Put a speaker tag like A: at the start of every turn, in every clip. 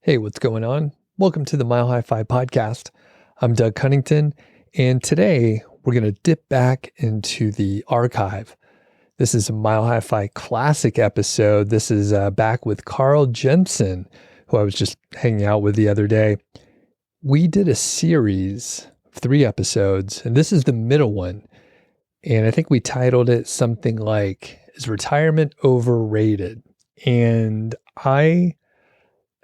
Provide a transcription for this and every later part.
A: Hey, what's going on? Welcome to the MHFI podcast. I'm Doug Cunnington, and today we're going to dip back into the archive. This is a MHFI classic episode. This is back with Carl Jensen, who I was just hanging out with the other day. We did a series of 3 episodes, and this is the middle one. And I think we titled it something like, Is Retirement Overrated? And I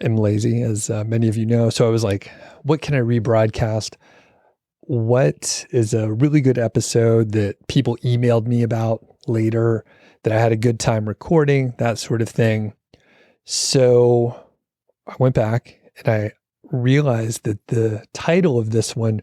A: am lazy, as many of you know. So I was like, what can I rebroadcast? What is a really good episode that people emailed me about later that I had a good time recording, that sort of thing. So I went back and I realized that the title of this one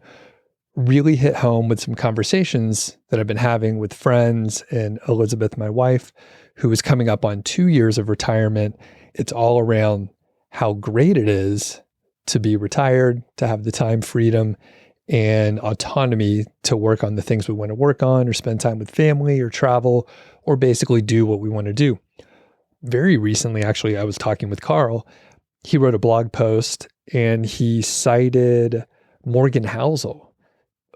A: really hit home with some conversations that I've been having with friends and Elizabeth, my wife, who is coming up on 2 years of retirement. It's all around how great it is to be retired, to have the time freedom and autonomy to work on the things we want to work on or spend time with family or travel or basically do what we want to do. Very recently, actually, I was talking with Carl. He wrote a blog post and he cited Morgan Housel,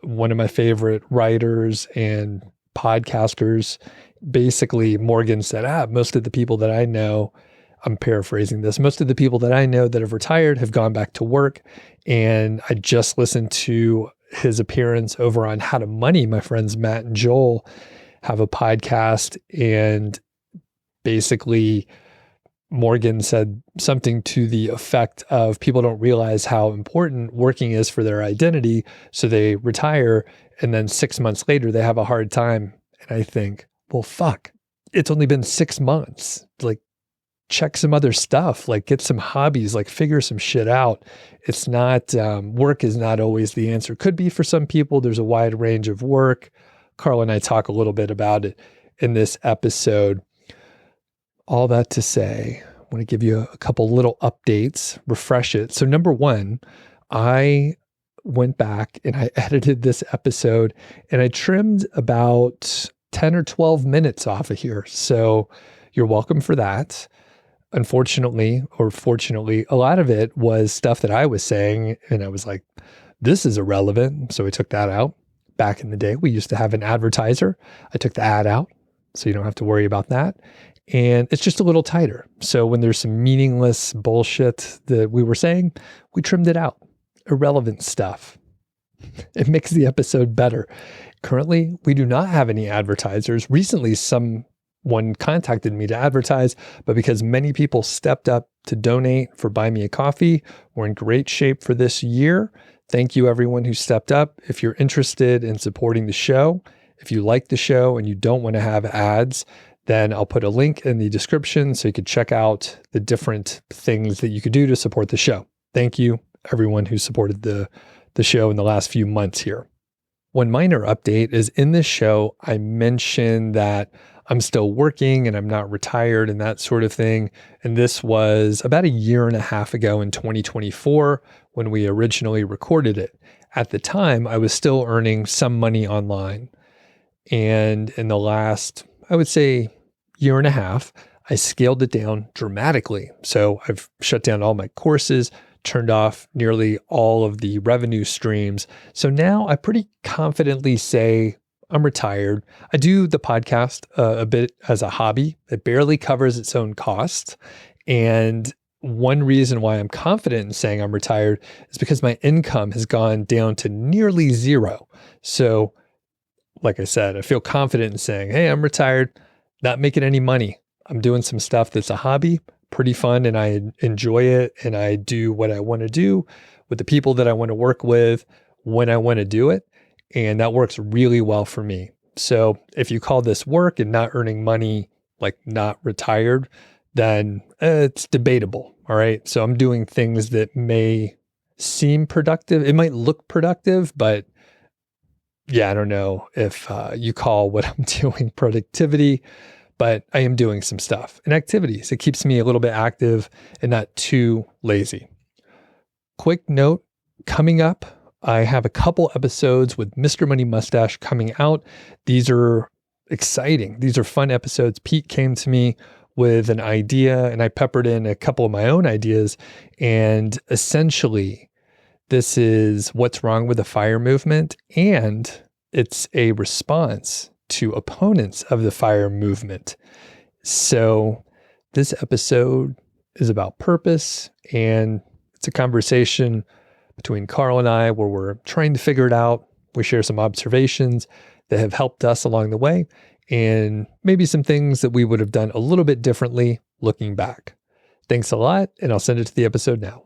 A: one of my favorite writers and podcasters. Basically, Morgan said, most of the people that I know, I'm paraphrasing this, most of the people that I know that have retired have gone back to work. And I just listened to his appearance over on How to Money. My friends Matt and Joel have a podcast, and basically Morgan said something to the effect of people don't realize how important working is for their identity. So they retire and then 6 months later they have a hard time. And I think, well, fuck, it's only been 6 months. Like, check some other stuff, like get some hobbies, like figure some shit out. It's not, work is not always the answer. Could be for some people. There's a wide range of work. Carl and I talk a little bit about it in this episode. All that to say, I want to give you a couple little updates, refresh it. So number one, I went back and I edited this episode and I trimmed about 10 or 12 minutes off of here. So you're welcome for that. Unfortunately, or fortunately, a lot of it was stuff that I was saying, and I was like, this is irrelevant. So we took that out. Back in the day, we used to have an advertiser. I took the ad out, so you don't have to worry about that. And it's just a little tighter. So when there's some meaningless bullshit that we were saying, we trimmed it out. Irrelevant stuff. It makes the episode better. Currently, we do not have any advertisers. Recently, someone contacted me to advertise, but because many people stepped up to donate for Buy Me a Coffee, we're in great shape for this year. Thank you, everyone who stepped up. If you're interested in supporting the show, if you like the show and you don't want to have ads, then I'll put a link in the description so you could check out the different things that you could do to support the show. Thank you, everyone who supported the show in the last few months here. One minor update is in this show, I mentioned that I'm still working and I'm not retired and that sort of thing. And this was about a year and a half ago in 2024 when we originally recorded it. At the time, I was still earning some money online. And in the last, I would say, year and a half, I scaled it down dramatically. So I've shut down all my courses, turned off nearly all of the revenue streams. So now I pretty confidently say I'm retired. I do the podcast a bit as a hobby. It barely covers its own costs. And one reason why I'm confident in saying I'm retired is because my income has gone down to nearly zero. So like I said, I feel confident in saying, hey, I'm retired, not making any money. I'm doing some stuff that's a hobby, pretty fun, and I enjoy it. And I do what I want to do with the people that I want to work with when I want to do it. And that works really well for me. So if you call this work and not earning money, like not retired, then it's debatable. All right. So I'm doing things that may seem productive. It might look productive, but yeah, I don't know if you call what I'm doing productivity, but I am doing some stuff and activities. It keeps me a little bit active and not too lazy. Quick note, coming up, I have a couple episodes with Mr. Money Mustache coming out. These are exciting. These are fun episodes. Pete came to me with an idea, and I peppered in a couple of my own ideas. And essentially, this is what's wrong with the FIRE movement, and it's a response to opponents of the FIRE movement. So this episode is about purpose, and it's a conversation between Carl and I where we're trying to figure it out. We share some observations that have helped us along the way, and maybe some things that we would have done a little bit differently looking back. Thanks a lot, and I'll send it to the episode now.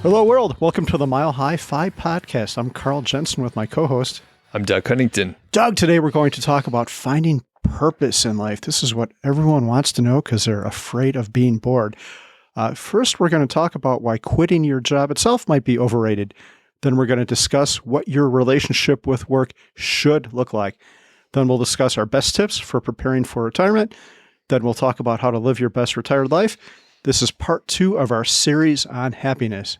B: Hello, world. Welcome to the MHFI podcast. I'm Carl Jensen with my co-host.
A: I'm Doug Cunnington.
B: Doug, today we're going to talk about finding purpose in life. This is what everyone wants to know because they're afraid of being bored. First, we're going to talk about why quitting your job itself might be overrated. Then we're going to discuss what your relationship with work should look like. Then we'll discuss our best tips for preparing for retirement. Then we'll talk about how to live your best retired life. This is part 2 of our series on happiness.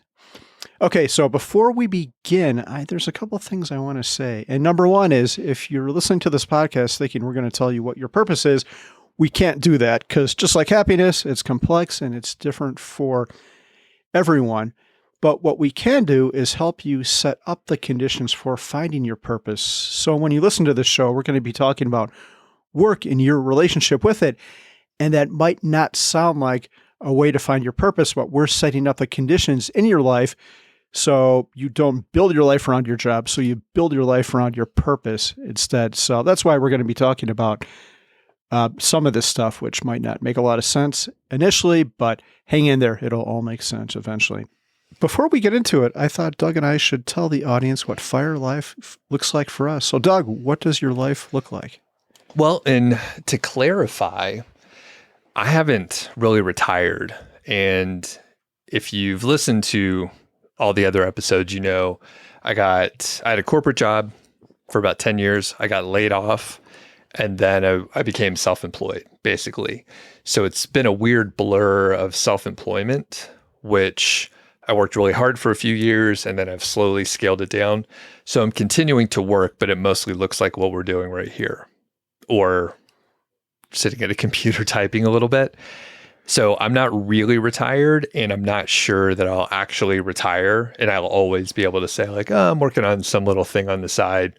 B: Okay, so before we begin, there's a couple of things I want to say. And number one is, if you're listening to this podcast thinking we're going to tell you what your purpose is, we can't do that because just like happiness, it's complex and it's different for everyone. But what we can do is help you set up the conditions for finding your purpose. So when you listen to this show, we're going to be talking about work and your relationship with it. And that might not sound like a way to find your purpose, but we're setting up the conditions in your life so you don't build your life around your job, so you build your life around your purpose instead. So that's why we're going to be talking about some of this stuff, which might not make a lot of sense initially, but hang in there. It'll all make sense eventually. Before we get into it, I thought Doug and I should tell the audience what FIRE life looks like for us. So Doug, what does your life look like?
A: Well, and to clarify, I haven't really retired. And if you've listened to all the other episodes, you know, I had a corporate job for about 10 years. I got laid off, and then I became self-employed, basically. So it's been a weird blur of self-employment, which I worked really hard for a few years, and then I've slowly scaled it down. So I'm continuing to work, but it mostly looks like what we're doing right here, or sitting at a computer typing a little bit. So I'm not really retired, and I'm not sure that I'll actually retire. And I'll always be able to say like, oh, I'm working on some little thing on the side,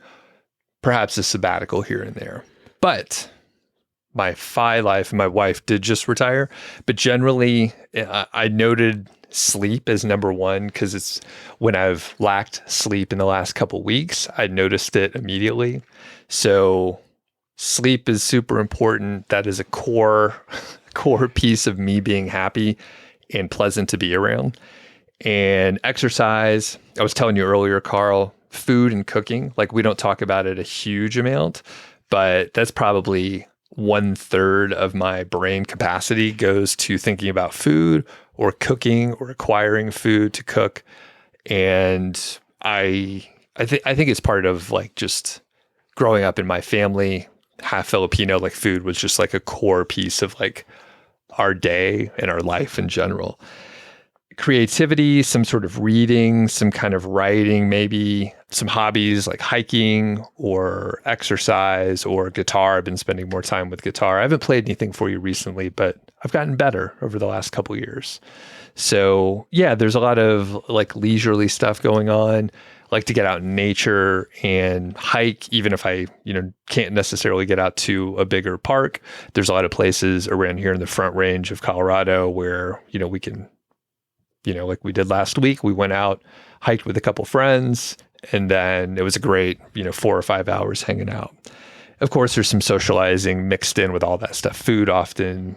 A: perhaps a sabbatical here and there. But my FI life, my wife did just retire. But generally, I noted sleep as number one because it's when I've lacked sleep in the last couple of weeks, I noticed it immediately. So sleep is super important. That is a core piece of me being happy and pleasant to be around. And exercise, I was telling you earlier, Carl, food and cooking, like we don't talk about it a huge amount, but that's probably 1/3 of my brain capacity goes to thinking about food or cooking or acquiring food to cook. And I think it's part of like just growing up in my family, half Filipino, like food was just like a core piece of like our day and our life in general. Creativity, some sort of reading, some kind of writing, maybe some hobbies like hiking or exercise or guitar. I've been spending more time with guitar. I haven't played anything for you recently, but I've gotten better over the last couple of years. So yeah, there's a lot of like leisurely stuff going on. I like to get out in nature and hike, even if I, can't necessarily get out to a bigger park. There's a lot of places around here in the Front Range of Colorado where, we can, like we did last week, we went out, hiked with a couple friends, and then it was a great, 4 or 5 hours hanging out. Of course, there's some socializing mixed in with all that stuff. Food often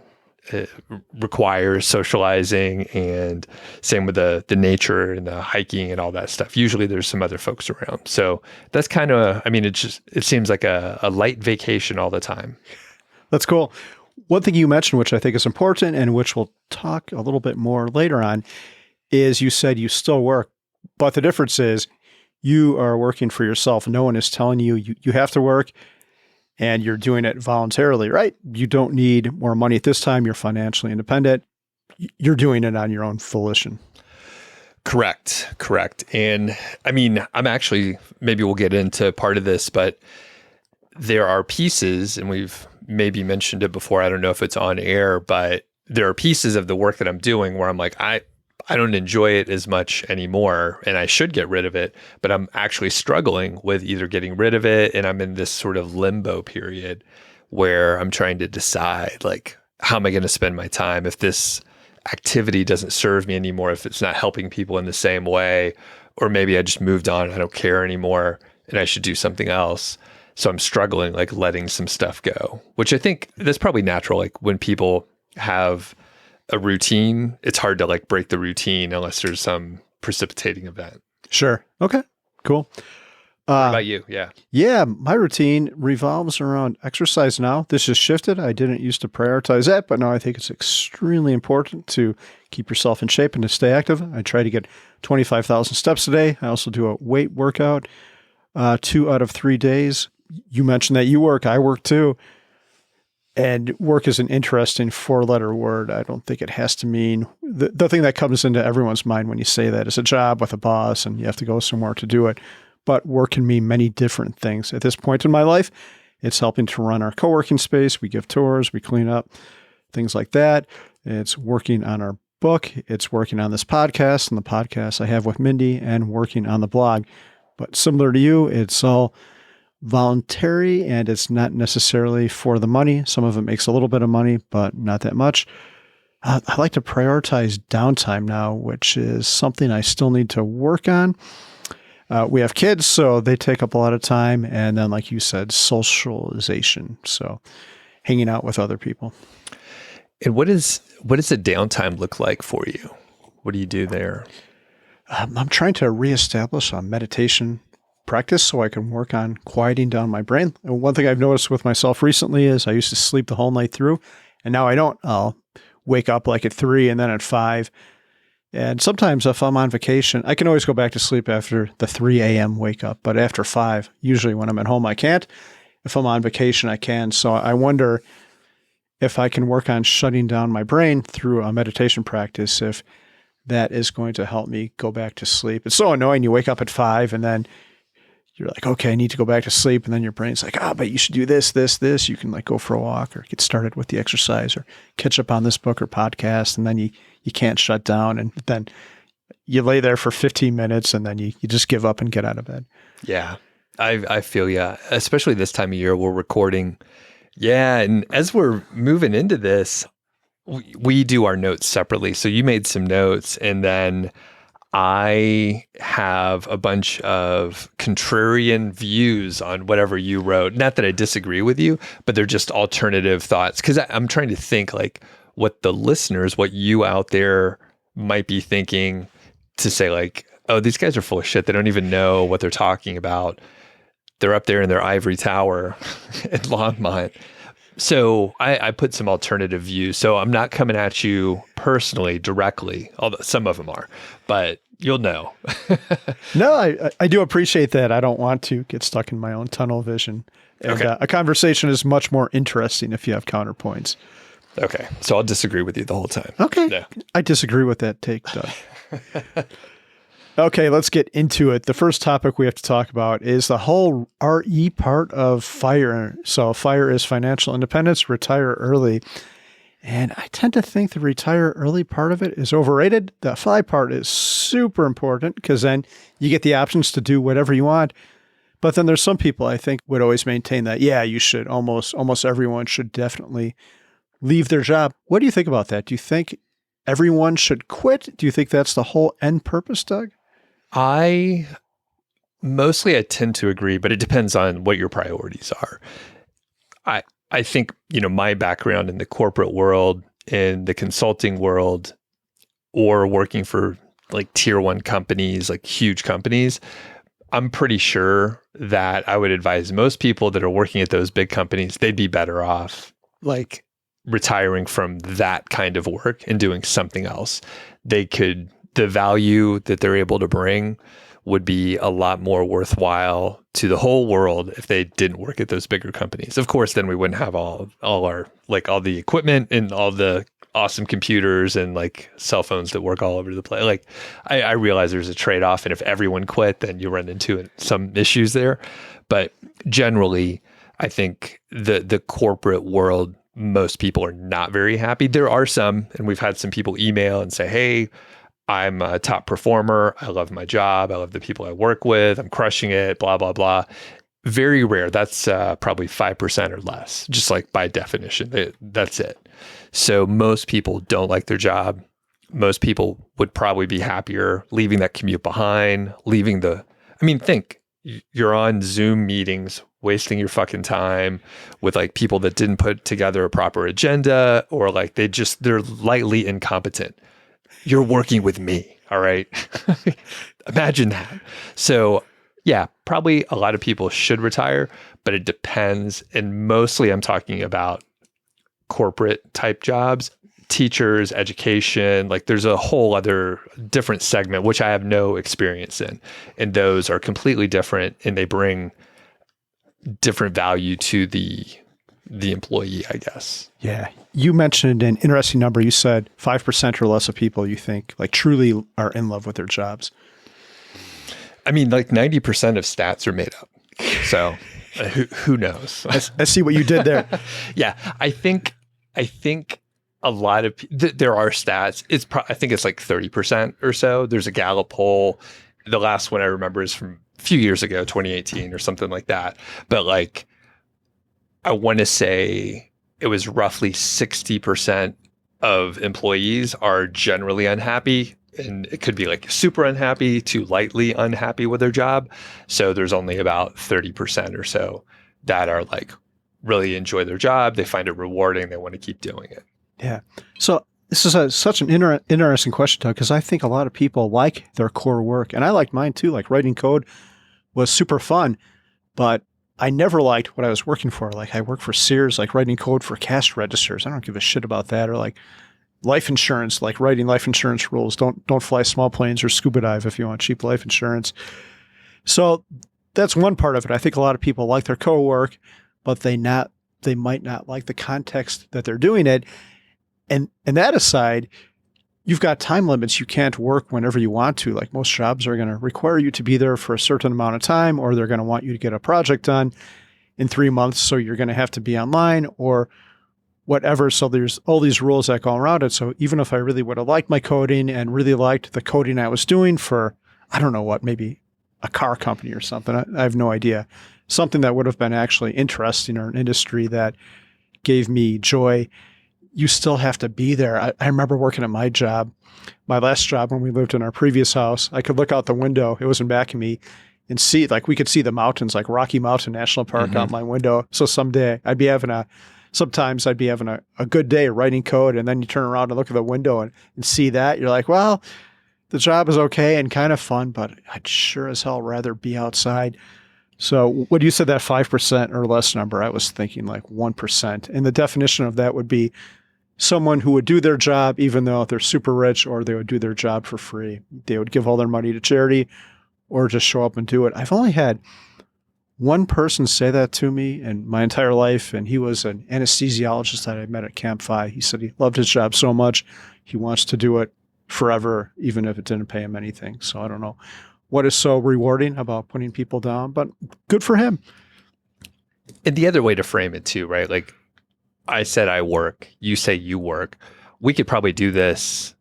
A: requires socializing, and same with the nature and the hiking and all that stuff. Usually there's some other folks around. So that's kind of, it seems like a light vacation all the time.
B: That's cool. One thing you mentioned, which I think is important and which we'll talk a little bit more later on, is you said you still work, but the difference is you are working for yourself. No one is telling you have to work, and you're doing it voluntarily, right? You don't need more money at this time. You're financially independent. You're doing it on your own volition.
A: Correct. And I'm actually, maybe we'll get into part of this, but there are pieces, and we've maybe mentioned it before, I don't know if it's on air, but there are pieces of the work that I'm doing where I'm like, I don't enjoy it as much anymore and I should get rid of it, but I'm actually struggling with either getting rid of it, and I'm in this sort of limbo period where I'm trying to decide, like, how am I going to spend my time if this activity doesn't serve me anymore, if it's not helping people in the same way, or maybe I just moved on, I don't care anymore and I should do something else. So I'm struggling, like, letting some stuff go, which I think that's probably natural. Like, when people have a routine, it's hard to, like, break the routine unless there's some precipitating event.
B: Sure. Okay, cool.
A: What about you? Yeah.
B: Yeah, my routine revolves around exercise now. This has shifted. I didn't used to prioritize that, but now I think it's extremely important to keep yourself in shape and to stay active. I try to get 25,000 steps a day. I also do a weight workout 2 out of 3 days. You mentioned that you work. I work too. And work is an interesting 4-letter word. I don't think it has to mean the thing that comes into everyone's mind when you say that is a job with a boss and you have to go somewhere to do it. But work can mean many different things. At this point in my life, it's helping to run our co-working space. We give tours, we clean up, things like that. It's working on our book. It's working on this podcast and the podcast I have with Mindy, and working on the blog. But similar to you, it's all voluntary and it's not necessarily for the money. Some of it makes a little bit of money, but not that much. I like to prioritize downtime now, which is something I still need to work on. We have kids, so they take up a lot of time. And then, like you said, socialization. So hanging out with other people.
A: And what does the downtime look like for you? What do you do there?
B: I'm trying to reestablish a meditation practice so I can work on quieting down my brain. And one thing I've noticed with myself recently is I used to sleep the whole night through, and now I don't. I'll wake up like at 3 and then at 5. And sometimes if I'm on vacation, I can always go back to sleep after the 3 a.m. wake up, but after 5, usually when I'm at home, I can't. If I'm on vacation, I can. So I wonder if I can work on shutting down my brain through a meditation practice, if that is going to help me go back to sleep. It's so annoying. You wake up at 5 and then you're like, okay, I need to go back to sleep. And then your brain's like, but you should do this, this, this. You can, like, go for a walk or get started with the exercise or catch up on this book or podcast. And then you can't shut down. And then you lay there for 15 minutes and then you just give up and get out of bed.
A: Yeah, I feel ya, especially this time of year we're recording. Yeah. And as we're moving into this, we do our notes separately. So you made some notes, and then I have a bunch of contrarian views on whatever you wrote. Not that I disagree with you, but they're just alternative thoughts. Because I'm trying to think, like, what the listeners, what you out there might be thinking, to say, like, oh, these guys are full of shit. They don't even know what they're talking about. They're up there in their ivory tower in Longmont. So I put some alternative views. So I'm not coming at you personally, directly, although some of them are, but you'll know.
B: No, I do appreciate that. I don't want to get stuck in my own tunnel vision. And
A: Okay.
B: A conversation is much more interesting if you have counterpoints.
A: Okay. So I'll disagree with you the whole time.
B: Okay.
A: Yeah.
B: I disagree with that take, Doug. Okay, let's get into it. The first topic we have to talk about is the whole RE part of FIRE. So FIRE is financial independence, retire early. And I tend to think the retire early part of it is overrated. The FI part is super important because then you get the options to do whatever you want. But then there's some people I think would always maintain that, yeah, you should almost everyone should definitely leave their job. What do you think about that? Do you think everyone should quit? Do you think that's the whole end purpose, Doug?
A: I tend to agree, but it depends on what your priorities are. I think, my background in the corporate world, in the consulting world, or working for, like, tier 1 companies, like huge companies, I'm pretty sure that I would advise most people that are working at those big companies, they'd be better off, like, retiring from that kind of work and doing something else. The value that they're able to bring would be a lot more worthwhile to the whole world if they didn't work at those bigger companies. Of course, then we wouldn't have all the equipment and all the awesome computers and, like, cell phones that work all over the place. Like, I realize there's a trade-off, and if everyone quit, then you run into some issues there. But generally, I think the corporate world, most people are not very happy. There are some, and we've had some people email and say, hey, I'm a top performer. I love my job. I love the people I work with. I'm crushing it, blah, blah, blah. Very rare. That's probably 5% or less, just like by definition. That's it. So most people don't like their job. Most people would probably be happier leaving that commute behind, think you're on Zoom meetings, wasting your fucking time with like people that didn't put together a proper agenda, or like they're lightly incompetent. You're working with me. All right. Imagine that. So yeah, probably a lot of people should retire, but it depends. And mostly I'm talking about corporate type jobs, teachers, education. Like there's a whole other different segment, which I have no experience in. And those are completely different, and they bring different value to the employee, I guess.
B: Yeah. You mentioned an interesting number. You said 5% or less of people you think like truly are in love with their jobs.
A: I mean, like 90% of stats are made up. So who knows?
B: I see what you did there.
A: Yeah. I think a lot of there are stats. I think it's like 30% or so. There's a Gallup poll. The last one I remember is from a few years ago, 2018 or something like that. But like, I want to say it was roughly 60% of employees are generally unhappy. And it could be like super unhappy to lightly unhappy with their job. So there's only about 30% or so that are like really enjoy their job. They find it rewarding. They want to keep doing it.
B: Yeah. So this is such an interesting question, Doug, because I think a lot of people like their core work. And I liked mine too. Like writing code was super fun, but I never liked what I was working for. Like I work for Sears, like writing code for cash registers. I don't give a shit about that. Or like life insurance, like writing life insurance rules. Don't fly small planes or scuba dive if you want cheap life insurance. So that's one part of it. I think a lot of people like their co-work, but they might not like the context that they're doing it. And that aside, you've got time limits. You can't work whenever you want to. Like most jobs are going to require you to be there for a certain amount of time, or they're going to want you to get a project done in 3 months. So you're going to have to be online or whatever. So there's all these rules that go around it. So even if I really would have liked my coding and really liked the coding I was doing for, I don't know what, maybe a car company or something, I have no idea, something that would have been actually interesting or an industry that gave me joy, you still have to be there. I remember working at my job, my last job when we lived in our previous house. I could look out the window. It was in back of me and see, like we could see the mountains, like Rocky Mountain National Park out my window. So sometimes I'd be having a good day writing code, and then you turn around and look at the window and see that. You're like, well, the job is okay and kind of fun, but I'd sure as hell rather be outside. So when you said that 5% or less number, I was thinking like 1%. And the definition of that would be someone who would do their job even though they're super rich, or they would do their job for free. They would give all their money to charity or just show up and do it. I've only had one person say that to me in my entire life, and he was an anesthesiologist that I met at CampFI. He said he loved his job so much, he wants to do it forever, even if it didn't pay him anything. So I don't know what is so rewarding about putting people down, but good for him.
A: And the other way to frame it too, right? Like I said, I work, you say you work. We could probably do this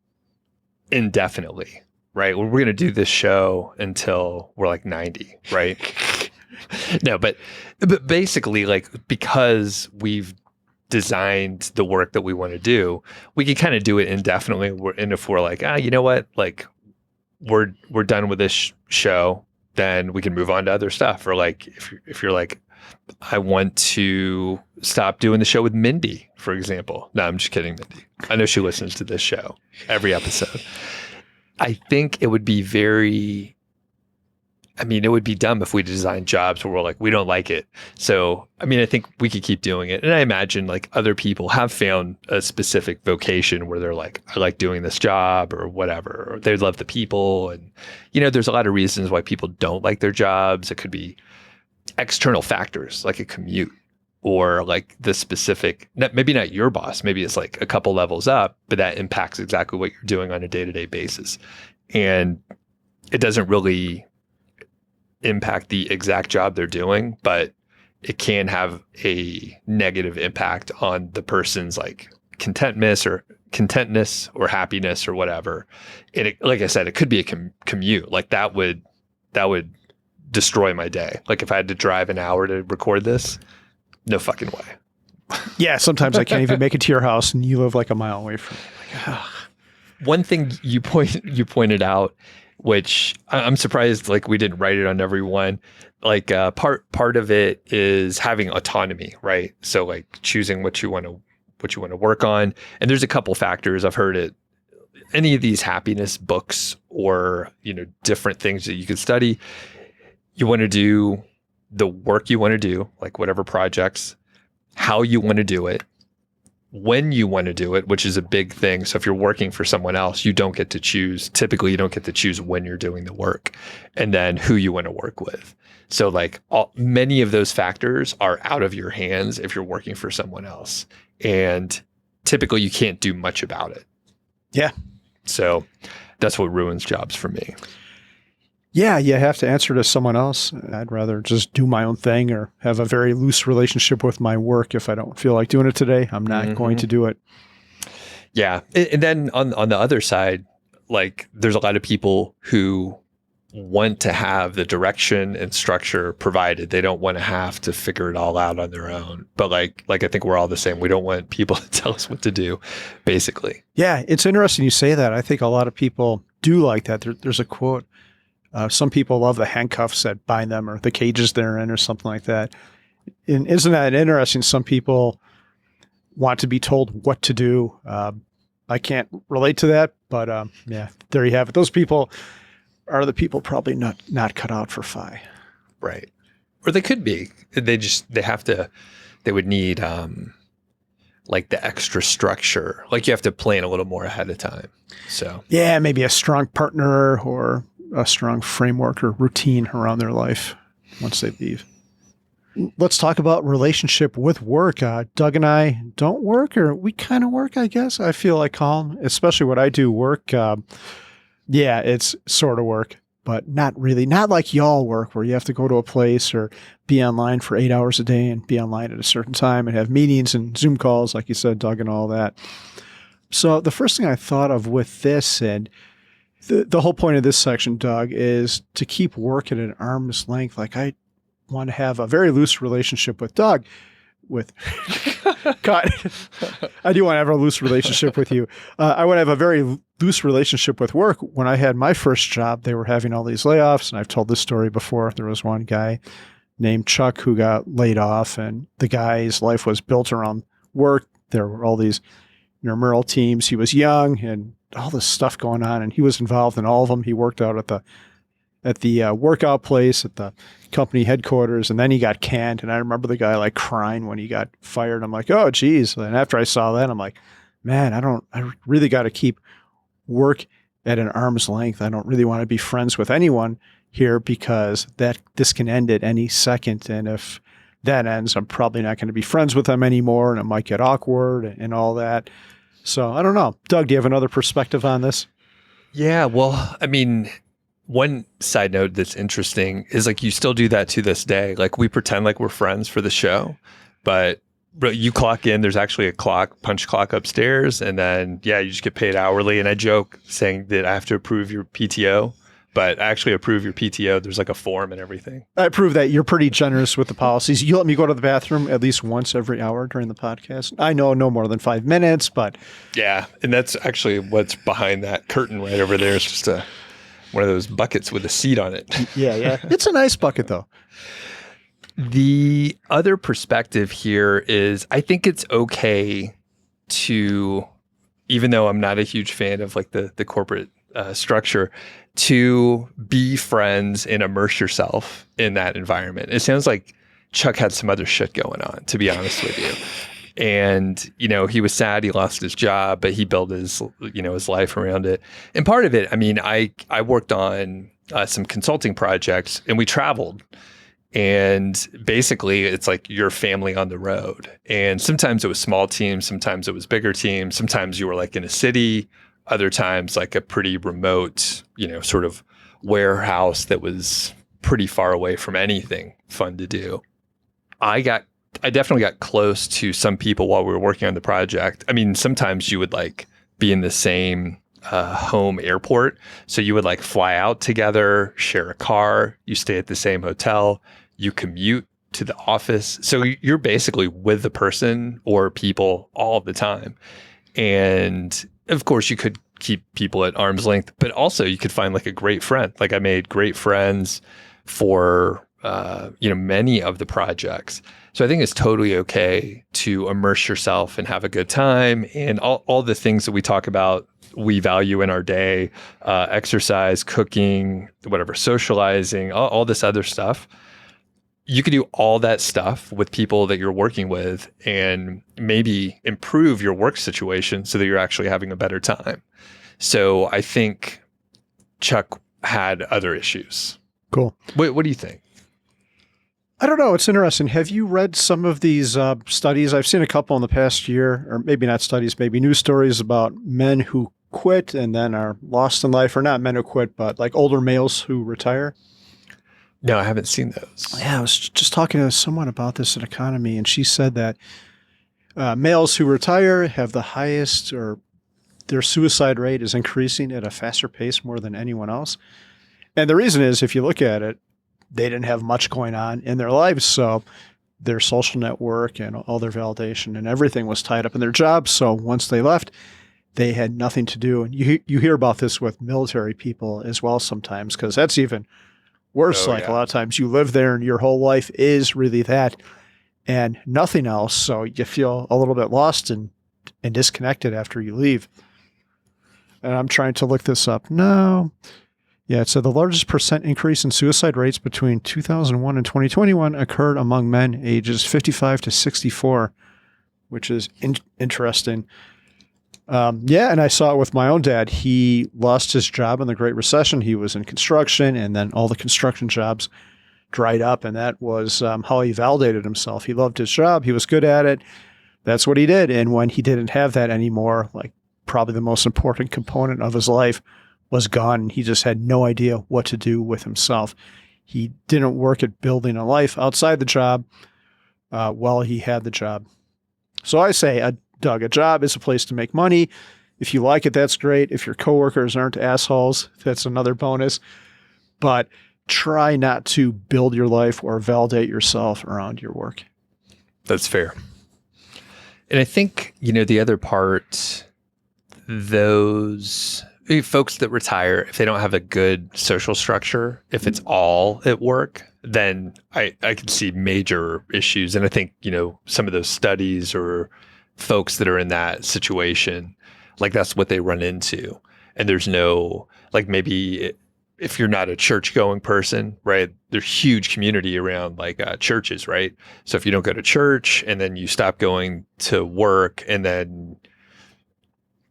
A: indefinitely, right? We're going to do this show until we're like 90, right? No, but basically, like, because we've designed the work that we want to do, we can kind of do it indefinitely. And if we're like, you know what, like we're done with this show, then we can move on to other stuff. Or like, if you're like, I want to stop doing the show with Mindy, for example. No, I'm just kidding, Mindy. I know she listens to this show every episode. I think it would be it would be dumb if we designed jobs where we're like, we don't like it. So, I think we could keep doing it. And I imagine like other people have found a specific vocation where they're like, I like doing this job or whatever, or they love the people. And, there's a lot of reasons why people don't like their jobs. It could be external factors like a commute, or like the specific, maybe not your boss, maybe it's like a couple levels up, but that impacts exactly what you're doing on a day-to-day basis. And it doesn't really impact the exact job they're doing, but it can have a negative impact on the person's like contentness or happiness or whatever. And like I said, it could be a commute. Like that would destroy my day. Like if I had to drive an hour to record this, no fucking way.
B: Yeah, sometimes I can't even make it to your house, and you live like a mile away from me. Like,
A: one thing you pointed out, which I'm surprised like we didn't write it on every one. Like part of it is having autonomy, right? So like choosing what you want to work on. And there's a couple factors. I've heard it. Any of these happiness books or different things that you could study. You want to do the work you want to do, like whatever projects, how you want to do it, when you want to do it, which is a big thing. So if you're working for someone else, you don't get to choose. Typically, you don't get to choose when you're doing the work, and then who you want to work with. So like many of those factors are out of your hands if you're working for someone else. And typically you can't do much about it.
B: yeah.
A: So that's what ruins jobs for me.
B: Yeah, you have to answer to someone else. I'd rather just do my own thing or have a very loose relationship with my work. If I don't feel like doing it today, I'm not going to do it.
A: Yeah. And then on the other side, like there's a lot of people who want to have the direction and structure provided. They don't want to have to figure it all out on their own. But like I think we're all the same. We don't want people to tell us what to do, basically.
B: Yeah, it's interesting you say that. I think a lot of people do like that. There's a quote. Some people love the handcuffs that bind them or the cages they're in or something like that. And isn't that interesting? Some people want to be told what to do. I can't relate to that, but yeah, there you have it. Those people are the people probably not cut out for FI.
A: Right. Or they could be. They would need like the extra structure. Like you have to plan a little more ahead of time. So
B: yeah, maybe a strong partner or a strong framework or routine around their life once they leave. Let's talk about relationship with work. Doug and I don't work, or we kind of work, I guess. I feel like calm, especially when I do work. Yeah, it's sort of work, but not really. Not like y'all work where you have to go to a place or be online for 8 hours a day and be online at a certain time and have meetings and Zoom calls, like you said, Doug, and all that. So the first thing I thought of with this, and the whole point of this section, Doug, is to keep work at an arm's length. Like I want to have a very loose relationship with Doug. God, I do want to have a loose relationship with you. I want to have a very loose relationship with work. When I had my first job, they were having all these layoffs, and I've told this story before. There was one guy named Chuck who got laid off, and the guy's life was built around work. There were all these intramural teams. He was young and all this stuff going on, and he was involved in all of them. He worked out at the workout place at the company headquarters, and then he got canned. And I remember the guy like crying when he got fired. I'm like, oh, geez. And after I saw that, I'm like, man, I really got to keep work at an arm's length. I don't really want to be friends with anyone here because this can end at any second. And if that ends, I'm probably not going to be friends with them anymore, and it might get awkward and all that. So I don't know. Doug, do you have another perspective on this?
A: Yeah, well, I mean, one side note that's interesting is like you still do that to this day. Like we pretend like we're friends for the show, but you clock in, there's actually a punch clock upstairs, and then you just get paid hourly. And I joke saying that I have to approve your PTO, but I actually approve your PTO. There's like a form and everything.
B: I approve that. You're pretty generous with the policies. You let me go to the bathroom at least once every hour during the podcast. I know no more than 5 minutes, but
A: yeah. And that's actually what's behind that curtain right over there. It's just one of those buckets with a seat on it.
B: Yeah. It's a nice bucket though.
A: The other perspective here is I think it's okay to, even though I'm not a huge fan of like the corporate structure, to be friends and immerse yourself in that environment. It sounds like Chuck had some other shit going on, to be honest with you. And, he was sad he lost his job, but he built his life around it. And part of it, I mean, I worked on some consulting projects and we traveled. And basically it's like your family on the road. And sometimes it was small teams, sometimes it was bigger teams, sometimes you were like in a city, other times like a pretty remote, sort of warehouse that was pretty far away from anything fun to do. I definitely got close to some people while we were working on the project. I mean, sometimes you would like be in the same home airport. So you would like fly out together, share a car, you stay at the same hotel, you commute to the office. So you're basically with the person or people all the time. And of course you could keep people at arm's length, but also you could find like a great friend. Like I made great friends for, many of the projects. So I think it's totally okay to immerse yourself and have a good time, and all the things that we talk about, we value in our day, exercise, cooking, whatever, socializing, all this other stuff. You could do all that stuff with people that you're working with and maybe improve your work situation so that you're actually having a better time. So I think Chuck had other issues.
B: Cool.
A: What do you think?
B: I don't know. It's interesting. Have you read some of these studies? I've seen a couple in the past year, or maybe not studies, maybe news stories about men who quit and then are lost in life, or not men who quit, but like older males who retire.
A: No, I haven't seen those.
B: Yeah, I was just talking to someone about this at EconoMe, and she said that males who retire have the highest, or their suicide rate is increasing at a faster pace more than anyone else. And the reason is, if you look at it, they didn't have much going on in their lives. So their social network and all their validation and everything was tied up in their jobs. So once they left, they had nothing to do. And you hear about this with military people as well sometimes, because that's even worse. A lot of times you live there and your whole life is really that and nothing else. So you feel a little bit lost and disconnected after you leave. And I'm trying to look this up. No. Yeah, so the largest percent increase in suicide rates between 2001 and 2021 occurred among men ages 55 to 64, which is interesting. And I saw it with my own dad. He lost his job in the Great Recession. He was in construction, and then all the construction jobs dried up, and that was how he validated himself. He loved his job. He was good at it. That's what he did. And when he didn't have that anymore, like probably the most important component of his life was gone. He just had no idea what to do with himself. He didn't work at building a life outside the job while he had the job. So I say, Doug, a job is a place to make money. If you like it, that's great. If your coworkers aren't assholes, that's another bonus. But try not to build your life or validate yourself around your work.
A: That's fair. And I think, the other part, those folks that retire, if they don't have a good social structure, if it's all at work, then I can see major issues. And I think, some of those studies or folks that are in that situation, like that's what they run into. And there's no, like maybe if you're not a church going person, right, there's huge community around like churches, right? So if you don't go to church and then you stop going to work and then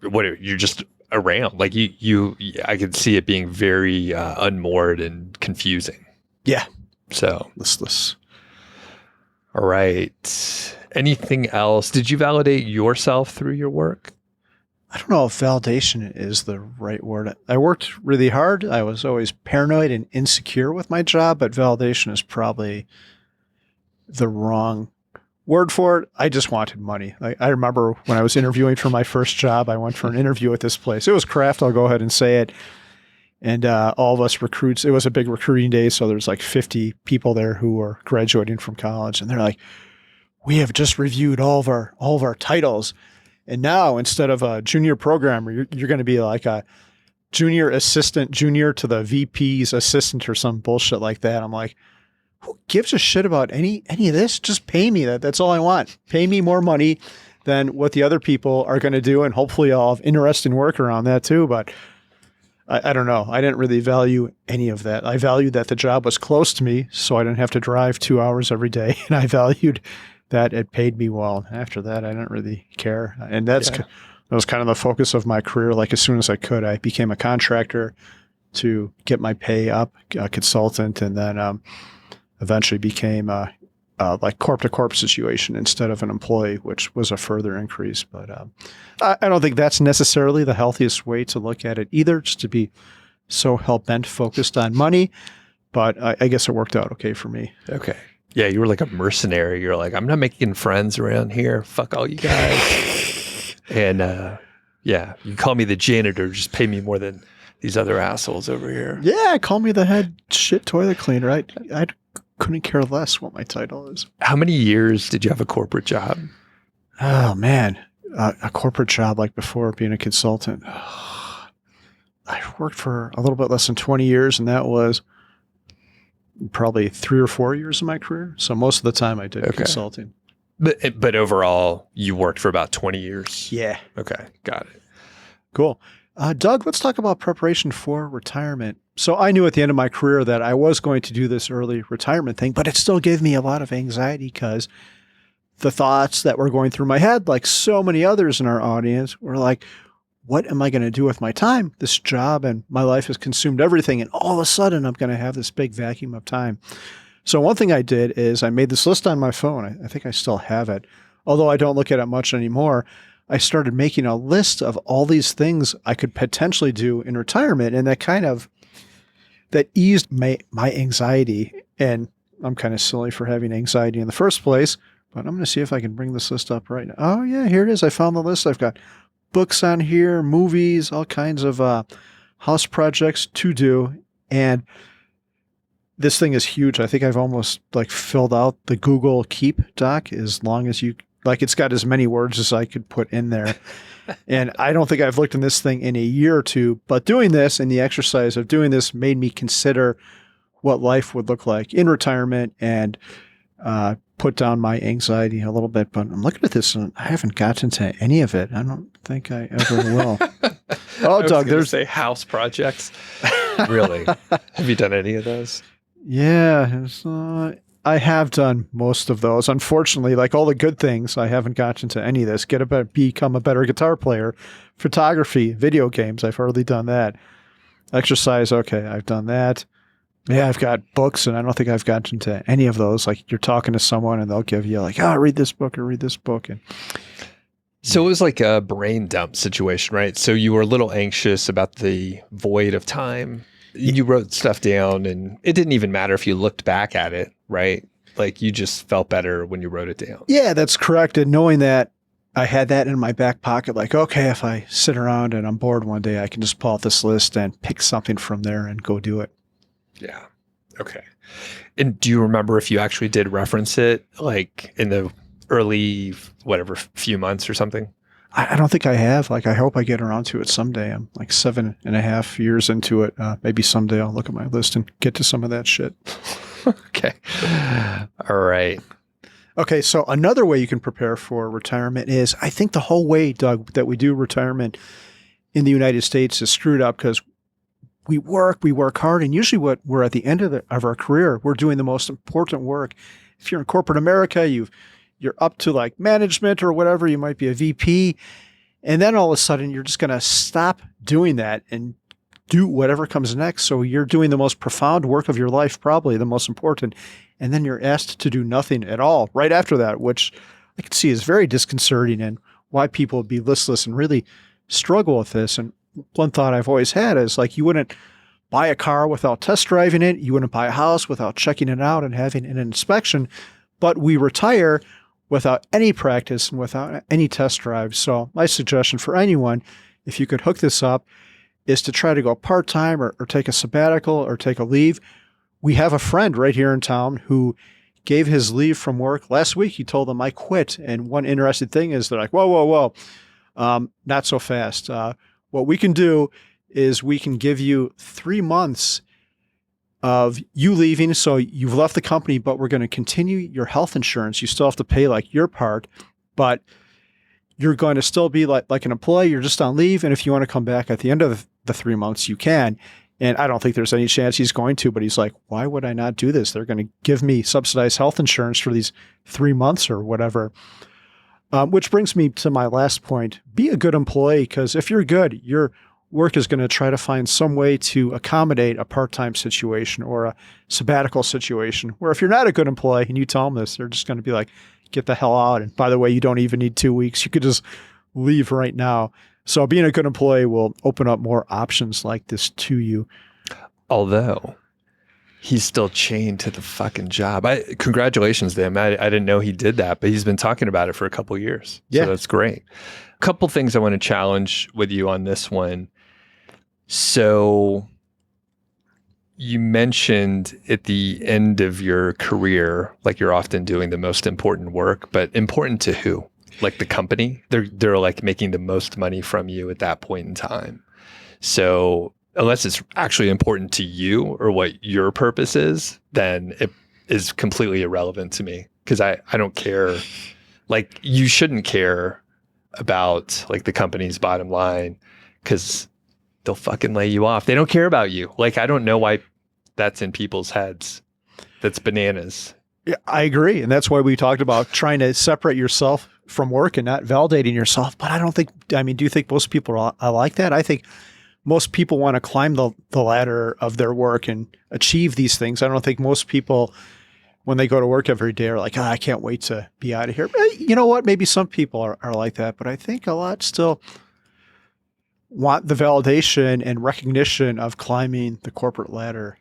A: you're just around, like I could see it being very unmoored and confusing.
B: Yeah.
A: So
B: listless.
A: All right. Anything else? Did you validate yourself through your work?
B: I don't know if validation is the right word. I worked really hard. I was always paranoid and insecure with my job, but validation is probably the wrong word for it. I just wanted money. I remember when I was interviewing for my first job, I went for an interview at this place. It was craft, I'll go ahead and say it. And all of us recruits, it was a big recruiting day, so there's like 50 people there who were graduating from college. And they're like, we have just reviewed all of our titles. And now instead of a junior programmer, you're going to be like a junior assistant, junior to the VP's assistant or some bullshit like that. I'm like, who gives a shit about any of this? Just pay me. That's all I want. Pay me more money than what the other people are going to do. And hopefully I'll have interesting work around that too. But I don't know. I didn't really value any of that. I valued that the job was close to me, so I didn't have to drive 2 hours every day. And I valued that it paid me well. After that, I didn't really care. And that was kind of the focus of my career. Like as soon as I could, I became a contractor to get my pay up, a consultant, and then eventually became like corp-to-corp situation instead of an employee, which was a further increase. But I don't think that's necessarily the healthiest way to look at it either, just to be so hell-bent focused on money. But I guess it worked out okay for me.
A: Okay. Yeah, you were like a mercenary. You're like, I'm not making friends around here. Fuck all you guys. And yeah, you call me the janitor. Just pay me more than these other assholes over here.
B: Yeah, call me the head shit toilet cleaner. I couldn't care less what my title is.
A: How many years did you have a corporate job?
B: Oh, man. A corporate job like before being a consultant. I worked for a little bit less than 20 years, and that was probably 3 or 4 years of my career. So most of the time I did consulting.
A: But overall, you worked for about 20 years?
B: Yeah.
A: Okay, got it.
B: Cool. Doug, let's talk about preparation for retirement. So I knew at the end of my career that I was going to do this early retirement thing, but it still gave me a lot of anxiety because the thoughts that were going through my head, like so many others in our audience, were like, what am I going to do with my time? This job and my life has consumed everything. And all of a sudden, I'm going to have this big vacuum of time. So one thing I did is I made this list on my phone. I think I still have it, although I don't look at it much anymore. I started making a list of all these things I could potentially do in retirement. And that eased my anxiety. And I'm kind of silly for having anxiety in the first place, but I'm going to see if I can bring this list up right now. Oh yeah, here it is. I found the list. I've got books on here, movies, all kinds of house projects to do. And this thing is huge. I think I've almost like filled out the Google Keep doc as long as you like. It's got as many words as I could put in there. And I don't think I've looked in this thing in a year or two, but doing this and the exercise of doing this made me consider what life would look like in retirement and put down my anxiety a little bit. But I'm looking at this and I haven't gotten to any of it. I don't think I ever will. Oh, Doug, there's
A: say house projects. Really? Have you done any of those?
B: Yeah, I have done most of those. Unfortunately, like all the good things, I haven't gotten to any of this. Become a better guitar player, photography, video games. I've hardly done that. Exercise, okay, I've done that. Yeah, I've got books, and I don't think I've gotten to any of those. Like you're talking to someone, and they'll give you like, read this book or read this book. And
A: so it was like a brain dump situation, right? So you were a little anxious about the void of time. You wrote stuff down, and it didn't even matter if you looked back at it, right? Like you just felt better when you wrote it down.
B: Yeah, that's correct. And knowing that I had that in my back pocket, like, okay, if I sit around and I'm bored one day, I can just pull out this list and pick something from there and go do it.
A: Yeah. Okay. And do you remember if you actually did reference it, like in the early, few months or something?
B: I don't think I have. Like, I hope I get around to it someday. I'm like 7.5 years into it. Maybe someday I'll look at my list and get to some of that shit.
A: Okay. All right.
B: Okay. So another way you can prepare for retirement is, I think the whole way, Doug, that we do retirement in the United States is screwed up because we work hard. And usually what we're at the end of our career, we're doing the most important work. If you're in corporate America, you're up to like management or whatever, you might be a VP. And then all of a sudden you're just going to stop doing that and do whatever comes next. So you're doing the most profound work of your life, probably the most important. And then you're asked to do nothing at all right after that, which I can see is very disconcerting and why people would be listless and really struggle with this. And one thought I've always had is like, you wouldn't buy a car without test driving it. You wouldn't buy a house without checking it out and having an inspection, but we retire without any practice and without any test drive. So my suggestion for anyone, if you could hook this up, is to try to go part-time or take a sabbatical or take a leave. We have a friend right here in town who gave his leave from work last week. He told them, I quit. And one interesting thing is they're like, whoa, not so fast. What we can do is we can give you 3 months of you leaving. So you've left the company, but we're going to continue your health insurance. You still have to pay like your part, but you're going to still be like an employee. You're just on leave. And if you want to come back at the end of the 3 months, you can. And I don't think there's any chance he's going to, but he's like, why would I not do this? They're going to give me subsidized health insurance for these 3 months or whatever. Which brings me to my last point. Be a good employee, because if you're good, your work is going to try to find some way to accommodate a part-time situation or a sabbatical situation, where if you're not a good employee and you tell them this, they're just going to be like, get the hell out. And by the way, you don't even need 2 weeks. You could just leave right now. So being a good employee will open up more options like this to you.
A: Although He's still chained to the fucking job. Congratulations to him. I didn't know he did that, but he's been talking about it for a couple of years.
B: Yeah.
A: So that's great. A couple things I want to challenge with you on this one. So you mentioned at the end of your career, like you're often doing the most important work, but important to who? Like the company? They're like making the most money from you at that point in time. So unless it's actually important to you or what your purpose is, then it is completely irrelevant to me because I don't care. Like you shouldn't care about like the company's bottom line because they'll fucking lay you off. They don't care about you. Like I don't know why that's in people's heads. That's bananas.
B: Yeah, I agree. And that's why we talked about trying to separate yourself from work and not validating yourself. But do you think most people are like that? I think most people want to climb the ladder of their work and achieve these things. I don't think most people, when they go to work every day, are like, I can't wait to be out of here. But you know what? Maybe some people are like that, but I think a lot still want the validation and recognition of climbing the corporate ladder.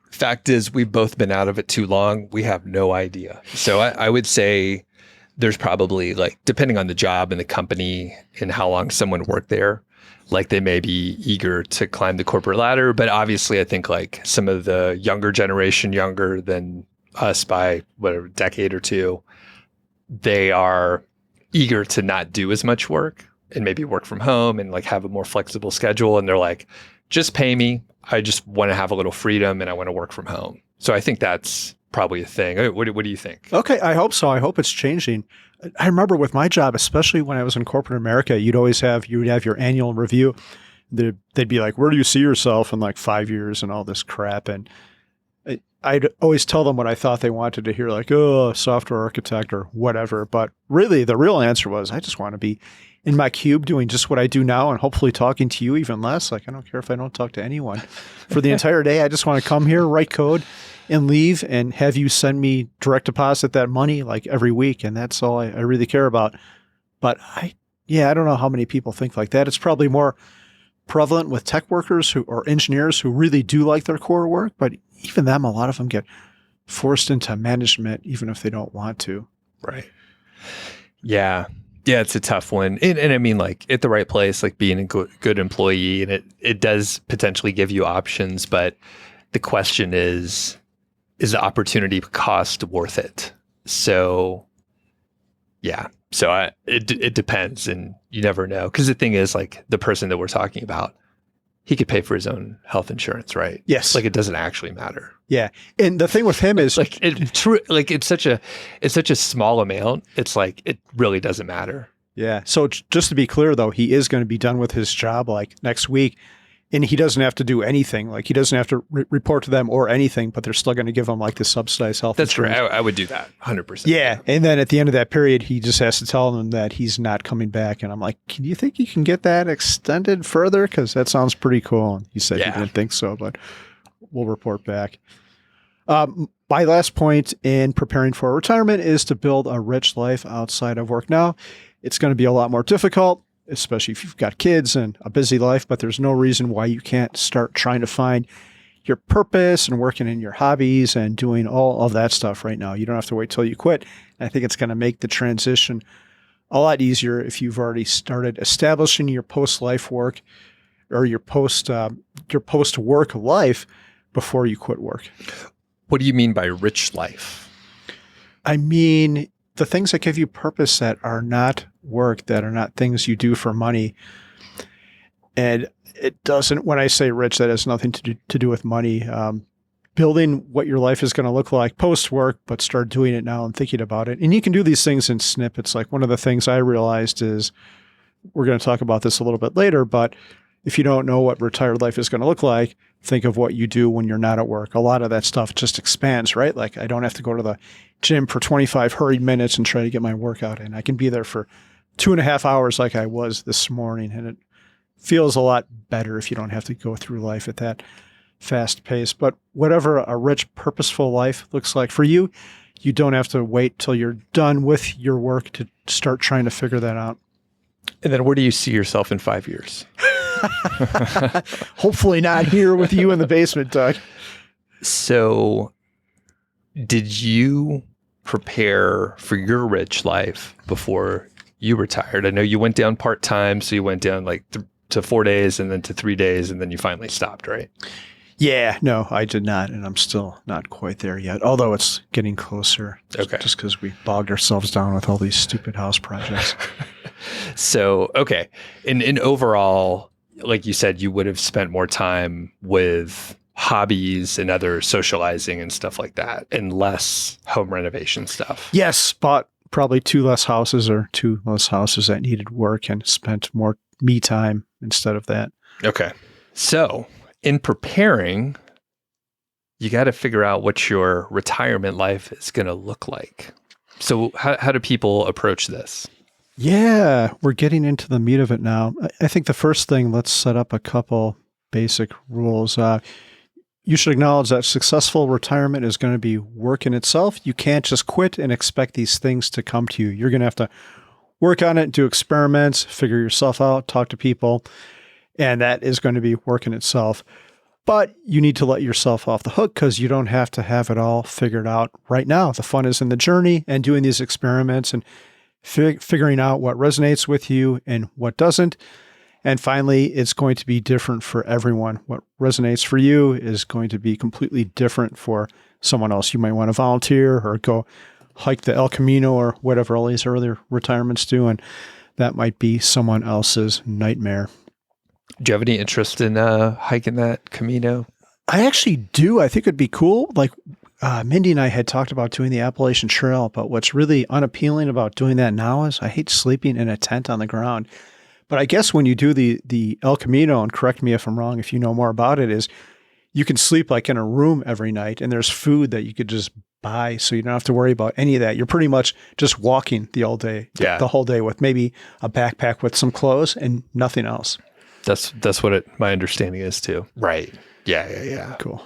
A: Fact is, we've both been out of it too long. We have no idea. So I would say there's probably like, depending on the job and the company and how long someone worked there, like they may be eager to climb the corporate ladder. But obviously I think like some of the younger generation, younger than us by whatever, decade or two, they are eager to not do as much work and maybe work from home and like have a more flexible schedule. And they're like, just pay me. I just want to have a little freedom and I want to work from home. So I think that's probably a thing. What do you think?
B: Okay. I hope so. I hope it's changing. I remember with my job, especially when I was in corporate America, you would have your annual review. They'd be like, where do you see yourself in like 5 years and all this crap? And I'd always tell them what I thought they wanted to hear, like, oh, software architect or whatever. But really, the real answer was, I just want to be in my cube doing just what I do now and hopefully talking to you even less. Like, I don't care if I don't talk to anyone for the entire day. I just want to come here, write code, and leave and have you send me direct deposit that money like every week. And that's all I really care about. But I don't know how many people think like that. It's probably more prevalent with tech workers or engineers who really do like their core work. But even them, a lot of them get forced into management, even if they don't want to.
A: Right. Yeah. Yeah, it's a tough one. And I mean, like at the right place, like being a good employee, and it does potentially give you options. But the question is the opportunity cost worth it? So, yeah. So it depends, and you never know. Because the thing is, like the person that we're talking about, he could pay for his own health insurance, right?
B: Yes.
A: Like it doesn't actually matter.
B: Yeah. And the thing with him is
A: like it's such a small amount. It's like it really doesn't matter.
B: Yeah. So just to be clear though, he is going to be done with his job like next week, and he doesn't have to do anything. Like he doesn't have to report to them or anything, but they're still going to give him like the subsidized health insurance.
A: That's right. I would do that 100%.
B: Yeah. And then at the end of that period, he just has to tell them that he's not coming back. And I'm like, do you think you can get that extended further? Because that sounds pretty cool. And he said he didn't think so, but we'll report back. My last point in preparing for retirement is to build a rich life outside of work. Now, it's going to be a lot more difficult, especially if you've got kids and a busy life, but there's no reason why you can't start trying to find your purpose and working in your hobbies and doing all of that stuff right now. You don't have to wait till you quit. And I think it's going to make the transition a lot easier if you've already started establishing your post-life work or your post-work life before you quit work.
A: What do you mean by rich life?
B: I mean the things that give you purpose that are not work, that are not things you do for money. And it doesn't, when I say rich, that has nothing to do with money. Building what your life is going to look like post-work, but start doing it now and thinking about it. And you can do these things in snippets. Like one of the things I realized is, we're going to talk about this a little bit later, but if you don't know what retired life is going to look like, think of what you do when you're not at work. A lot of that stuff just expands, right? Like I don't have to go to the gym for 25 hurried minutes and try to get my workout in. I can be there for 2.5 hours like I was this morning. And it feels a lot better if you don't have to go through life at that fast pace. But whatever a rich, purposeful life looks like for you, you don't have to wait till you're done with your work to start trying to figure that out.
A: And then where do you see yourself in 5 years?
B: Hopefully not here with you in the basement, Doug.
A: So did you prepare for your rich life before you retired? I know you went down part-time, so you went down like to 4 days and then to 3 days, and then you finally stopped, right?
B: Yeah, no, I did not, and I'm still not quite there yet, although it's getting closer.
A: Okay.
B: Just because we bogged ourselves down with all these stupid house projects.
A: So, okay. In overall, like you said, you would have spent more time with hobbies and other socializing and stuff like that, and less home renovation stuff.
B: Yes, bought probably 2 less houses that needed work and spent more me time instead of that.
A: Okay. So in preparing, you got to figure out what your retirement life is going to look like. So how do people approach this?
B: Yeah, we're getting into the meat of it now. I think the first thing, let's set up a couple basic rules. You should acknowledge that successful retirement is going to be work in itself. You can't just quit and expect these things to come to you. You're going to have to work on it, do experiments, figure yourself out, talk to people, and that is going to be work in itself. But you need to let yourself off the hook because you don't have to have it all figured out right now. The fun is in the journey and doing these experiments and figuring out what resonates with you and what doesn't. And finally, it's going to be different for everyone. What resonates for you is going to be completely different for someone else. You might want to volunteer or go hike the El Camino or whatever all these earlier retirements do, and that might be someone else's nightmare.
A: Do you have any interest in hiking that Camino?
B: I actually do. I think it'd be cool. Like Mindy and I had talked about doing the Appalachian Trail, but what's really unappealing about doing that now is I hate sleeping in a tent on the ground. But I guess when you do the El Camino, and correct me if I'm wrong, if you know more about it, is you can sleep like in a room every night and there's food that you could just buy. So you don't have to worry about any of that. You're pretty much just walking the whole day, the whole day with maybe a backpack with some clothes and nothing else.
A: That's what my understanding is too. Right. Yeah.
B: Cool.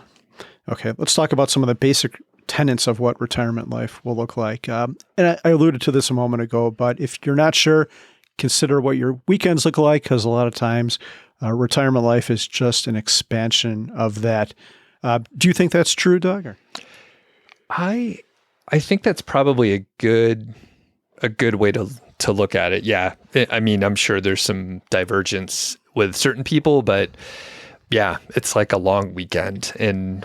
B: Okay. Let's talk about some of the basic tenets of what retirement life will look like. And I alluded to this a moment ago, but if you're not sure, consider what your weekends look like, because a lot of times retirement life is just an expansion of that. Do you think that's true, Doug? Or?
A: I think that's probably a good way to look at it. Yeah. I mean, I'm sure there's some divergence with certain people, but yeah, it's like a long weekend. And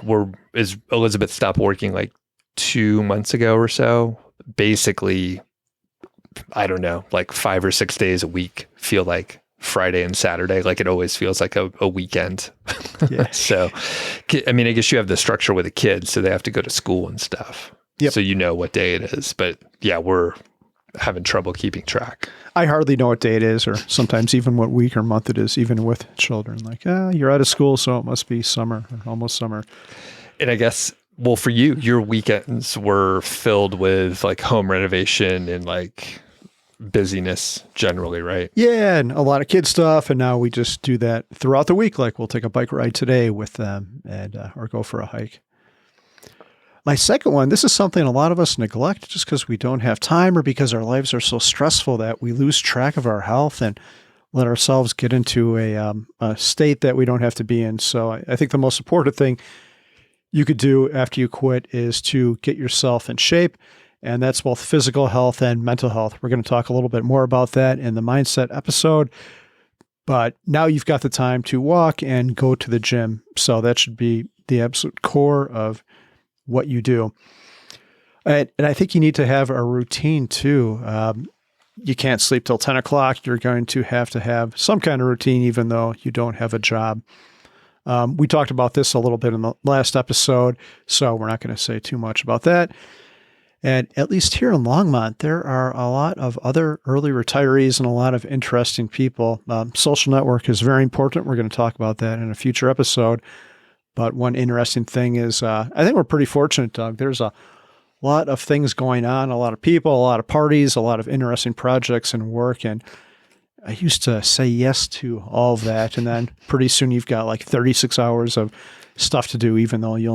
A: Elizabeth stopped working like 2 months ago or so. Basically, I don't know, like 5 or 6 days a week feel like Friday and Saturday. Like it always feels like a weekend.
B: Yeah.
A: So, I mean, I guess you have the structure with the kids, so they have to go to school and stuff.
B: Yep.
A: So you know what day it is. But yeah, we're having trouble keeping track.
B: I hardly know what day it is, or sometimes even what week or month it is, even with children. Like, you're out of school, so it must be summer or almost summer.
A: And I guess, well, for you, your weekends were filled with like home renovation and like busyness generally, right?
B: Yeah, and a lot of kid stuff. And now we just do that throughout the week. Like we'll take a bike ride today with them and or go for a hike. My second one, this is something a lot of us neglect just because we don't have time or because our lives are so stressful that we lose track of our health and let ourselves get into a state that we don't have to be in. So I think the most important thing you could do after you quit is to get yourself in shape. And that's both physical health and mental health. We're going to talk a little bit more about that in the mindset episode. But now you've got the time to walk and go to the gym. So that should be the absolute core of what you do. And I think you need to have a routine too. You can't sleep till 10 o'clock. You're going to have some kind of routine, even though you don't have a job. We talked about this a little bit in the last episode, so we're not going to say too much about that. And at least here in Longmont, there are a lot of other early retirees and a lot of interesting people. Social network is very important. We're going to talk about that in a future episode. But one interesting thing is, I think we're pretty fortunate, Doug. There's a lot of things going on, a lot of people, a lot of parties, a lot of interesting projects and work. And I used to say yes to all of that. And then pretty soon you've got like 36 hours of stuff to do, even though you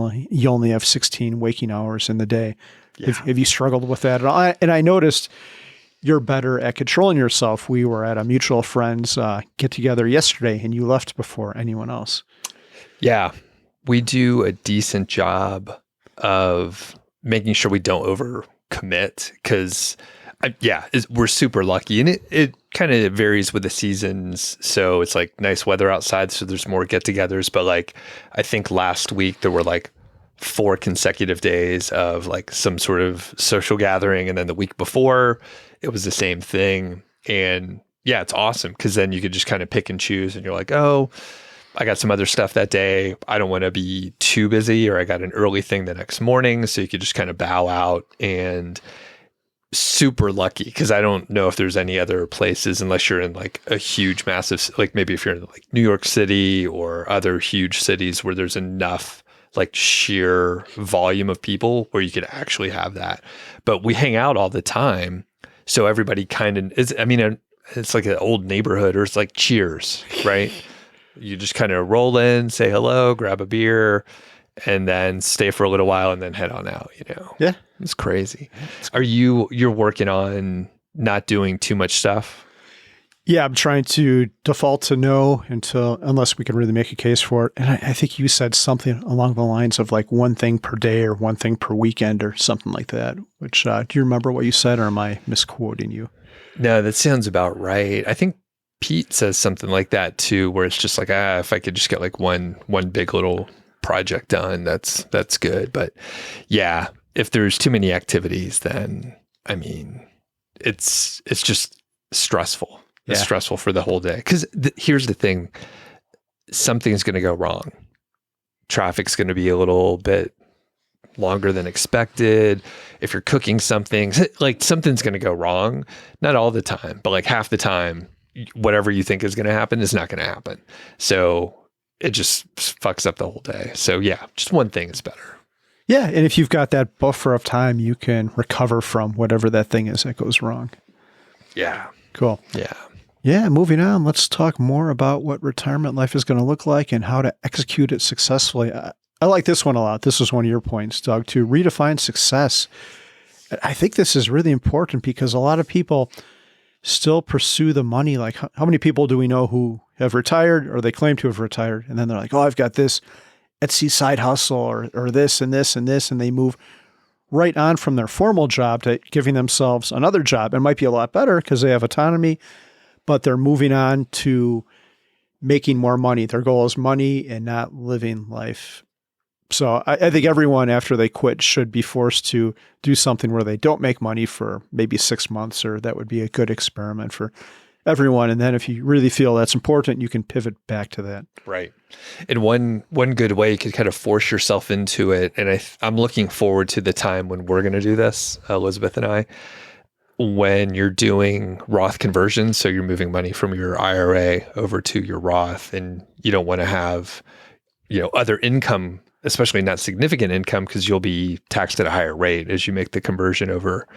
B: only have 16 waking hours in the day. Yeah. Have you struggled with that at all? And I noticed you're better at controlling yourself. We were at a mutual friend's get together yesterday and you left before anyone else.
A: Yeah. we do a decent job of making sure we don't overcommit because, we're super lucky. And it kind of varies with the seasons. So it's like nice weather outside. So there's more get-togethers. But like, I think last week there were like 4 consecutive days of like some sort of social gathering. And then the week before, it was the same thing. And yeah, it's awesome because then you could just kind of pick and choose and you're like, oh, I got some other stuff that day. I don't want to be too busy, or I got an early thing the next morning. So you could just kind of bow out, and super lucky because I don't know if there's any other places unless you're in like a huge, massive, like maybe if you're in like New York City or other huge cities where there's enough like sheer volume of people where you could actually have that. But we hang out all the time. So everybody kind of is, I mean, it's like an old neighborhood, or it's like Cheers, right? You just kind of roll in, say hello, grab a beer, and then stay for a little while and then head on out, you know?
B: Yeah.
A: It's crazy. You're working on not doing too much stuff?
B: Yeah, I'm trying to default to no unless we can really make a case for it. And I think you said something along the lines of like one thing per day or one thing per weekend or something like that, which do you remember what you said, or am I misquoting you?
A: No, that sounds about right. I think Pete says something like that too, where it's just like, if I could just get like one big little project done, that's good. But yeah, if there's too many activities, then I mean, it's just stressful. It's stressful for the whole day. Because here's the thing, something's going to go wrong. Traffic's going to be a little bit longer than expected. If you're cooking something, like something's going to go wrong. Not all the time, but like half the time, whatever you think is going to happen is not going to happen. So it just fucks up the whole day. So yeah, just one thing is better.
B: Yeah. And if you've got that buffer of time, you can recover from whatever that thing is that goes wrong.
A: Yeah.
B: Cool.
A: Yeah.
B: Yeah, moving on, let's talk more about what retirement life is going to look like and how to execute it successfully. I like this one a lot. This is one of your points, Doug, to redefine success. I think this is really important because a lot of people still pursue the money. Like, how many people do we know who have retired or they claim to have retired? And then they're like, oh, I've got this Etsy side hustle or this and this and this. And they move right on from their formal job to giving themselves another job. It might be a lot better because they have autonomy, but they're moving on to making more money. Their goal is money and not living life. So I think everyone after they quit should be forced to do something where they don't make money for maybe 6 months, or that would be a good experiment for everyone. And then if you really feel that's important, you can pivot back to that.
A: Right. And one good way you could kind of force yourself into it, and I'm looking forward to the time when we're going to do this, Elizabeth and I, when you're doing Roth conversions. So you're moving money from your IRA over to your Roth, and you don't want to have, other income, especially not significant income, because you'll be taxed at a higher rate as you make the conversion over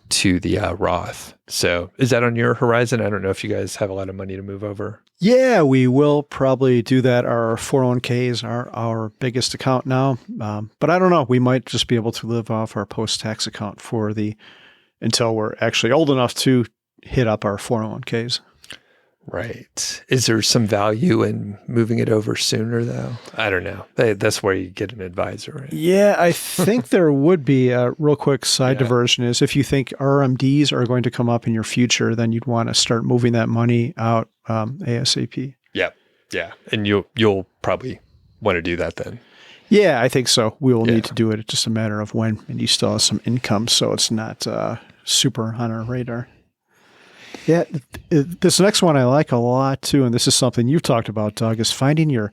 A: to the Roth. So is that on your horizon? I don't know if you guys have a lot of money to move over.
B: Yeah, we will probably do that. Our 401ks are our biggest account now. But I don't know. We might just be able to live off our post-tax account until we're actually old enough to hit up our 401ks.
A: Right. Is there some value in moving it over sooner, though? I don't know. That's where you get an advisor. Right?
B: Yeah, I think there would be. A real quick side diversion is if you think RMDs are going to come up in your future, then you'd want to start moving that money out ASAP.
A: Yep. Yeah. And you'll probably want to do that then.
B: Yeah, I think so. We will need to do it. It's just a matter of when, and you still have some income, so it's not super on our radar. Yeah, this next one I like a lot too, and this is something you've talked about, Doug, is finding your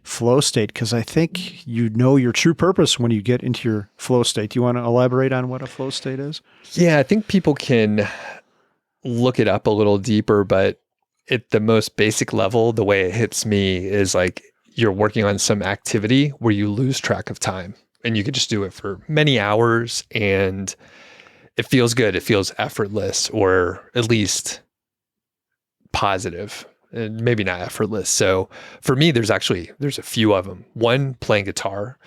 B: flow state, because I think you know your true purpose when you get into your flow state. Do you want to elaborate on what a flow state is?
A: Yeah, I think people can look it up a little deeper, but at the most basic level, the way it hits me is like you're working on some activity where you lose track of time, and you could just do it for many hours, and it feels good. It feels effortless, or at least positive, and maybe not effortless. So for me, there's a few of them. One, playing guitar.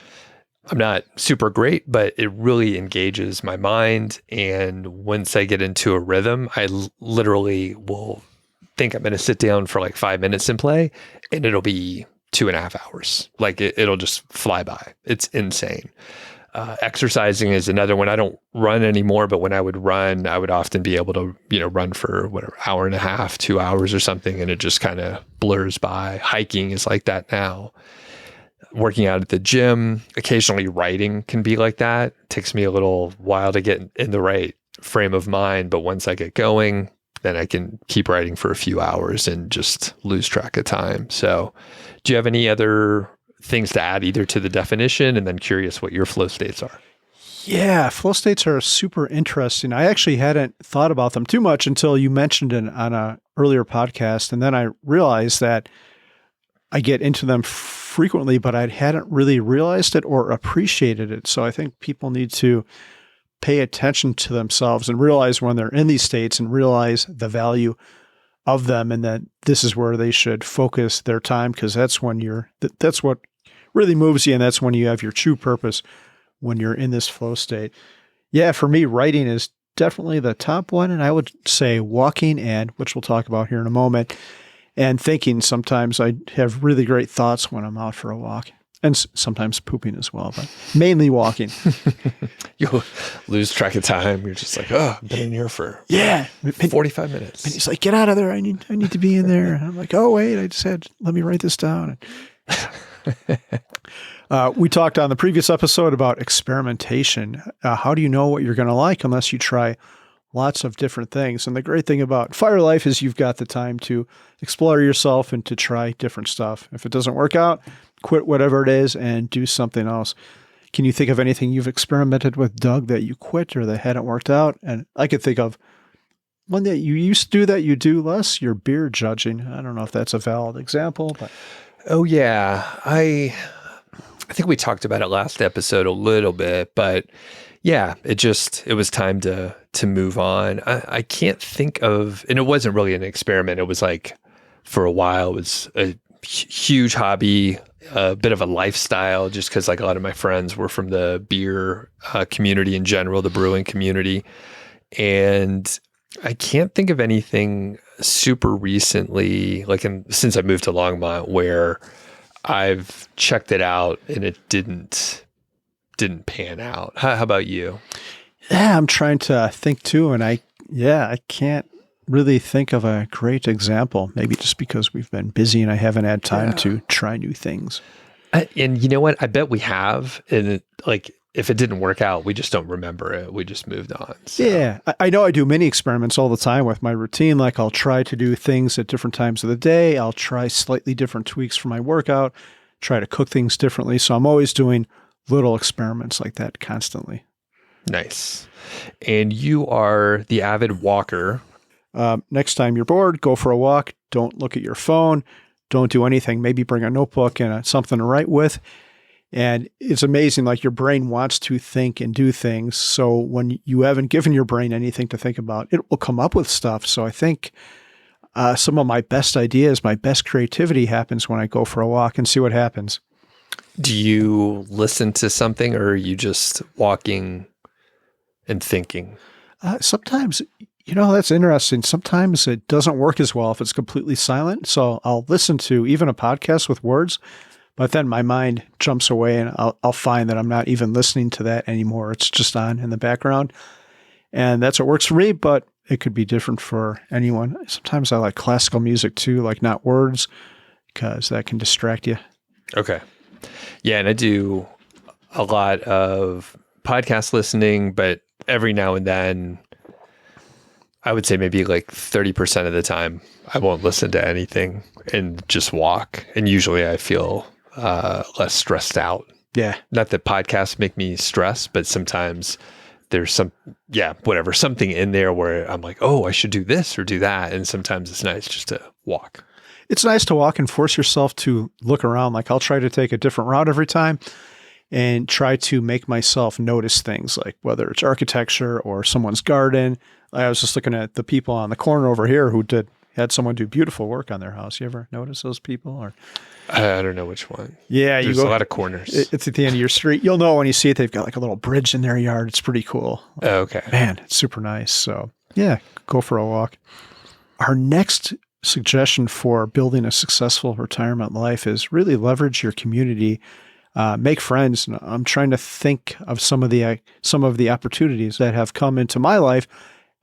A: I'm not super great, but it really engages my mind. And once I get into a rhythm, I literally will think I'm going to sit down for like 5 minutes and play, and it'll be 2.5 hours. Like it'll just fly by. It's insane. Exercising is another one. I don't run anymore, but when I would run, I would often be able to, run for whatever, hour and a half, 2 hours or something. And it just kind of blurs by. Hiking is like that now. Working out at the gym, occasionally writing can be like that. It takes me a little while to get in the right frame of mind. But once I get going, then I can keep writing for a few hours and just lose track of time. So do you have any other things to add either to the definition, and then curious what your flow states are?
B: Yeah, flow states are super interesting. I actually hadn't thought about them too much until you mentioned it on an earlier podcast. And then I realized that I get into them frequently, but I hadn't really realized it or appreciated it. So I think people need to pay attention to themselves and realize when they're in these states and realize the value of them, and that this is where they should focus their time, because that's when that's what really moves you, and that's when you have your true purpose, when you're in this flow state. Yeah, for me, writing is definitely the top one, and I would say walking, and which we'll talk about here in a moment, and thinking. Sometimes I have really great thoughts when I'm out for a walk, and sometimes pooping as well, but mainly walking.
A: You'll lose track of time. You're just like, oh, I've been in here for 45 minutes.
B: And he's like, get out of there. I need to be in there. And I'm like, oh, wait, let me write this down. We talked on the previous episode about experimentation. How do you know what you're going to like unless you try lots of different things? And the great thing about fire life is you've got the time to explore yourself and to try different stuff. If it doesn't work out, quit whatever it is and do something else. Can you think of anything you've experimented with, Doug, that you quit or that hadn't worked out? And I could think of one that you used to do that you do less, your beer judging. I don't know if that's a valid example, but.
A: Oh, yeah. I think we talked about it last episode a little bit, but yeah, it was time to move on. I can't think of, and it wasn't really an experiment. It was like, for a while, it was a huge hobby, a bit of a lifestyle, just because like a lot of my friends were from the beer community in general, the brewing community. And I can't think of anything super recently, since I moved to Longmont, where I've checked it out and it didn't pan out. How about you?
B: Yeah, I'm trying to think too. And I can't really think of a great example, maybe just because we've been busy and I haven't had time to try new things.
A: And you know what? I bet we have. And if it didn't work out, we just don't remember it. We just moved on. So.
B: Yeah. I know I do mini experiments all the time with my routine. Like I'll try to do things at different times of the day. I'll try slightly different tweaks for my workout, try to cook things differently. So I'm always doing little experiments like that constantly.
A: Nice. And you are the avid walker.
B: Next time you're bored, go for a walk. Don't look at your phone. Don't do anything. Maybe bring a notebook and something to write with. And it's amazing, like your brain wants to think and do things. So when you haven't given your brain anything to think about, it will come up with stuff. So I think some of my best ideas, my best creativity happens when I go for a walk and see what happens.
A: Do you listen to something, or are you just walking and thinking?
B: Sometimes, that's interesting. Sometimes it doesn't work as well if it's completely silent. So I'll listen to even a podcast with words, but then my mind jumps away and I'll find that I'm not even listening to that anymore. It's just on in the background. And that's what works for me, but it could be different for anyone. Sometimes I like classical music too, like not words, because that can distract you.
A: Okay. Yeah, and I do a lot of podcast listening, but every now and then, I would say maybe like 30% of the time, I won't listen to anything and just walk. And usually I feel less stressed out.
B: Yeah.
A: Not that podcasts make me stressed, but sometimes there's something in there where I'm like, oh, I should do this or do that. And sometimes it's nice just to walk.
B: It's nice to walk and force yourself to look around. Like I'll try to take a different route every time and try to make myself notice things, like whether it's architecture or someone's garden. I was just looking at the people on the corner over here who had someone do beautiful work on their house. You ever notice those people? Or
A: I don't know which one.
B: Yeah,
A: there's a lot of corners.
B: It's at the end of your street. You'll know when you see it. They've got like a little bridge in their yard. It's pretty cool.
A: Oh, okay,
B: man, it's super nice. So yeah, go for a walk. Our next suggestion for building a successful retirement life is really leverage your community, make friends. And I'm trying to think of some of the opportunities that have come into my life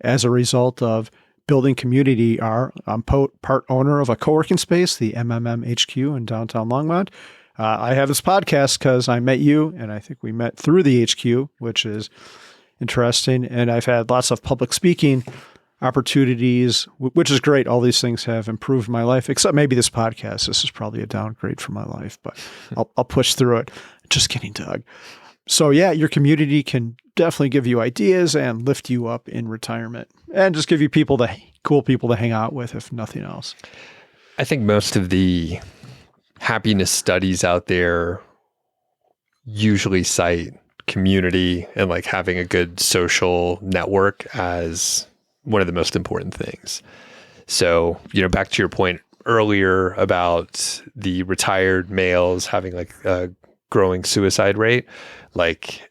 B: as a result of building community. I'm part owner of a co-working space, the HQ in downtown Longmont. I have this podcast because I met you, and I think we met through the HQ, which is interesting. And I've had lots of public speaking opportunities, which is great. All these things have improved my life, except maybe this podcast. This is probably a downgrade for my life, but I'll push through it. Just kidding, Doug. So yeah, your community can definitely give you ideas and lift you up in retirement, and just give you cool people to hang out with, if nothing else.
A: I think most of the happiness studies out there usually cite community and like having a good social network as one of the most important things. So, back to your point earlier about the retired males having like a growing suicide rate, like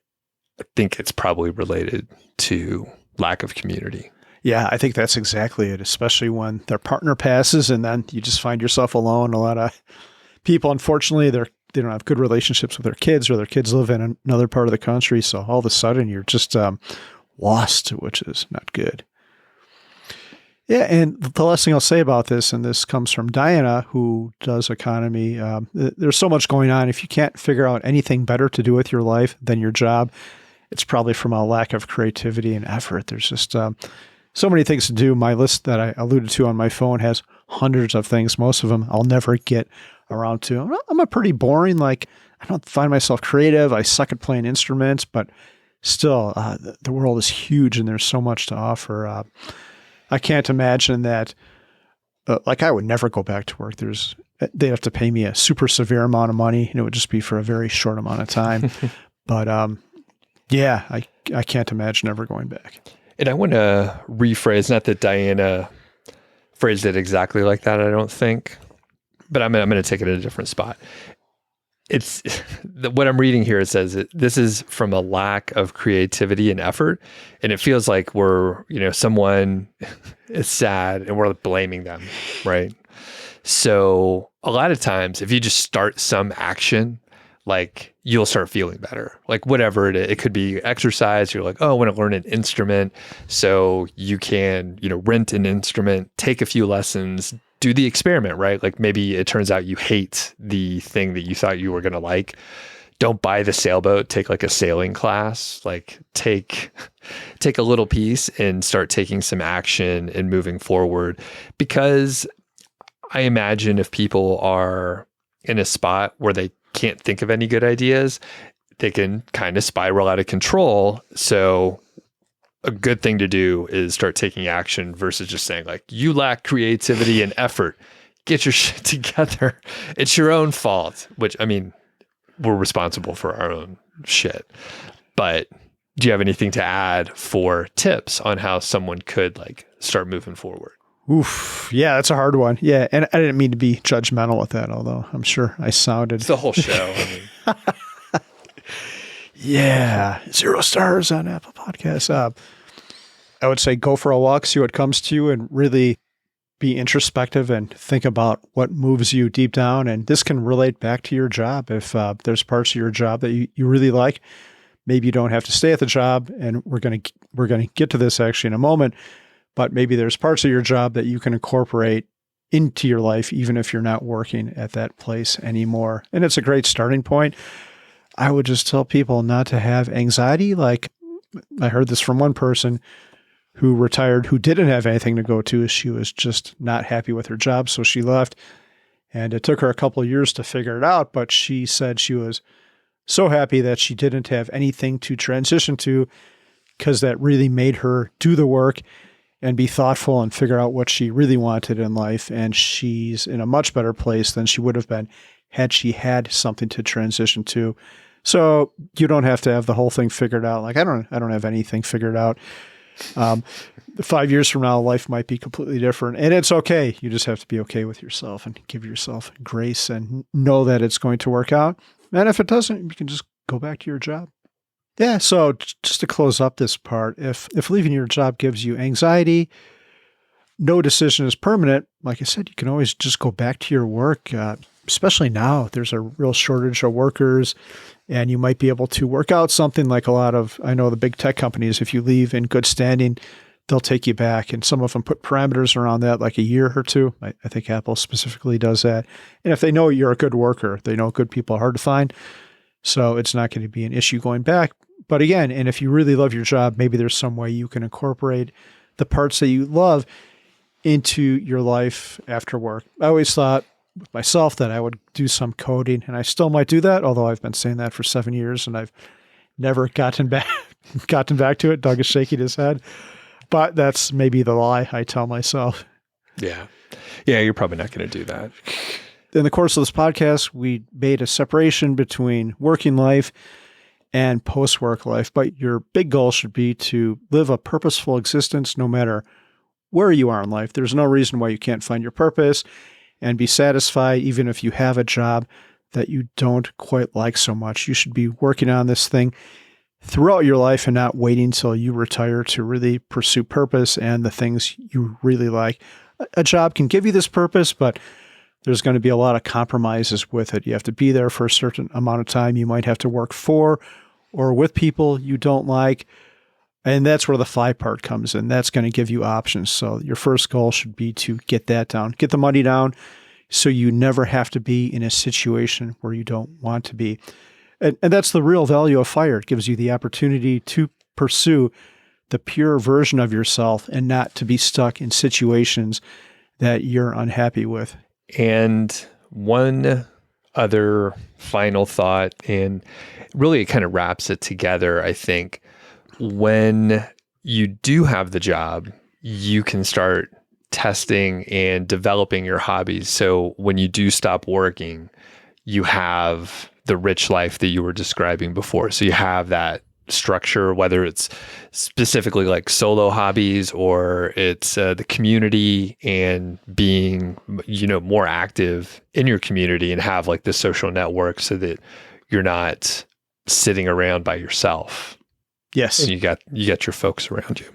A: I think it's probably related to lack of community.
B: Yeah, I think that's exactly it, especially when their partner passes and then you just find yourself alone. A lot of people, unfortunately, they don't have good relationships with their kids, or their kids live in another part of the country. So all of a sudden you're just lost, which is not good. Yeah, and the last thing I'll say about this, and this comes from Diana, who does EconoMe, there's so much going on. If you can't figure out anything better to do with your life than your job, it's probably from a lack of creativity and effort. There's just so many things to do. My list that I alluded to on my phone has hundreds of things. Most of them I'll never get around to. I'm a pretty boring, I don't find myself creative. I suck at playing instruments, but still, the world is huge and there's so much to offer. I can't imagine that, I would never go back to work. They'd have to pay me a super severe amount of money, and it would just be for a very short amount of time. But yeah, I can't imagine ever going back.
A: And I want to rephrase, not that Diana phrased it exactly like that, I don't think, but I'm going to take it in a different spot. It's what I'm reading here. It says this is from a lack of creativity and effort. And it feels like someone is sad and we're blaming them, right? So a lot of times if you just start some action, you'll start feeling better. Whatever it is, it could be exercise. You're like, oh, I want to learn an instrument. So you can, rent an instrument, take a few lessons, do the experiment, right? Maybe it turns out you hate the thing that you thought you were going to like. Don't buy the sailboat, take a sailing class, take a little piece and start taking some action and moving forward. Because I imagine if people are in a spot where they can't think of any good ideas, they can kind of spiral out of control. So a good thing to do is start taking action versus just saying you lack creativity and effort. Get your shit together. It's your own fault, which, we're responsible for our own shit. But do you have anything to add for tips on how someone could start moving forward?
B: Oof. Yeah, that's a hard one. Yeah. And I didn't mean to be judgmental with that, although I'm sure I sounded.
A: It's the whole show.
B: Yeah. 0 stars on Apple Podcasts. I would say go for a walk, see what comes to you, and really be introspective and think about what moves you deep down. And this can relate back to your job. If there's parts of your job that you really like, maybe you don't have to stay at the job. And we're going to get to this actually in a moment. But maybe there's parts of your job that you can incorporate into your life, even if you're not working at that place anymore. And it's a great starting point. I would just tell people not to have anxiety. I heard this from one person who retired, who didn't have anything to go to. She was just not happy with her job, so she left. And it took her a couple of years to figure it out, but she said she was so happy that she didn't have anything to transition to, because that really made her do the work and be thoughtful and figure out what she really wanted in life. And she's in a much better place than she would have been had she had something to transition to. So you don't have to have the whole thing figured out. I don't have anything figured out. 5 years from now, life might be completely different, and it's okay. You just have to be okay with yourself and give yourself grace and know that it's going to work out. And if it doesn't, you can just go back to your job. Yeah. So just to close up this part, if leaving your job gives you anxiety, no decision is permanent. Like I said, you can always just go back to your work, especially now. There's a real shortage of workers, and you might be able to work out something like I know the big tech companies, if you leave in good standing, they'll take you back. And some of them put parameters around that, like a year or two. I think Apple specifically does that. And if they know you're a good worker, they know good people are hard to find. So it's not going to be an issue going back. But again, and if you really love your job, maybe there's some way you can incorporate the parts that you love into your life after work. I always thought with myself that I would do some coding, and I still might do that, although I've been saying that for 7 years and I've never gotten back to it. Doug is shaking his head. But that's maybe the lie I tell myself.
A: Yeah. Yeah, you're probably not going to do that.
B: In the course of this podcast, we made a separation between working life and post-work life. But your big goal should be to live a purposeful existence no matter where you are in life. There's no reason why you can't find your purpose and be satisfied even if you have a job that you don't quite like so much. You should be working on this thing throughout your life and not waiting until you retire to really pursue purpose and the things you really like. A job can give you this purpose, but there's going to be a lot of compromises with it. You have to be there for a certain amount of time. You might have to work for or with people you don't like. And that's where the FI part comes in. That's going to give you options. So your first goal should be to get that down, get the money down so you never have to be in a situation where you don't want to be. And that's the real value of FIRE. It gives you the opportunity to pursue the pure version of yourself and not to be stuck in situations that you're unhappy with.
A: And one other final thought, and really it kind of wraps it together, I think. When you do have the job, you can start testing and developing your hobbies. So when you do stop working, you have the rich life that you were describing before. So you have that structure, whether it's specifically like solo hobbies or it's the community and being, more active in your community and have like the social network so that you're not sitting around by yourself.
B: Yes.
A: And you got your folks around you.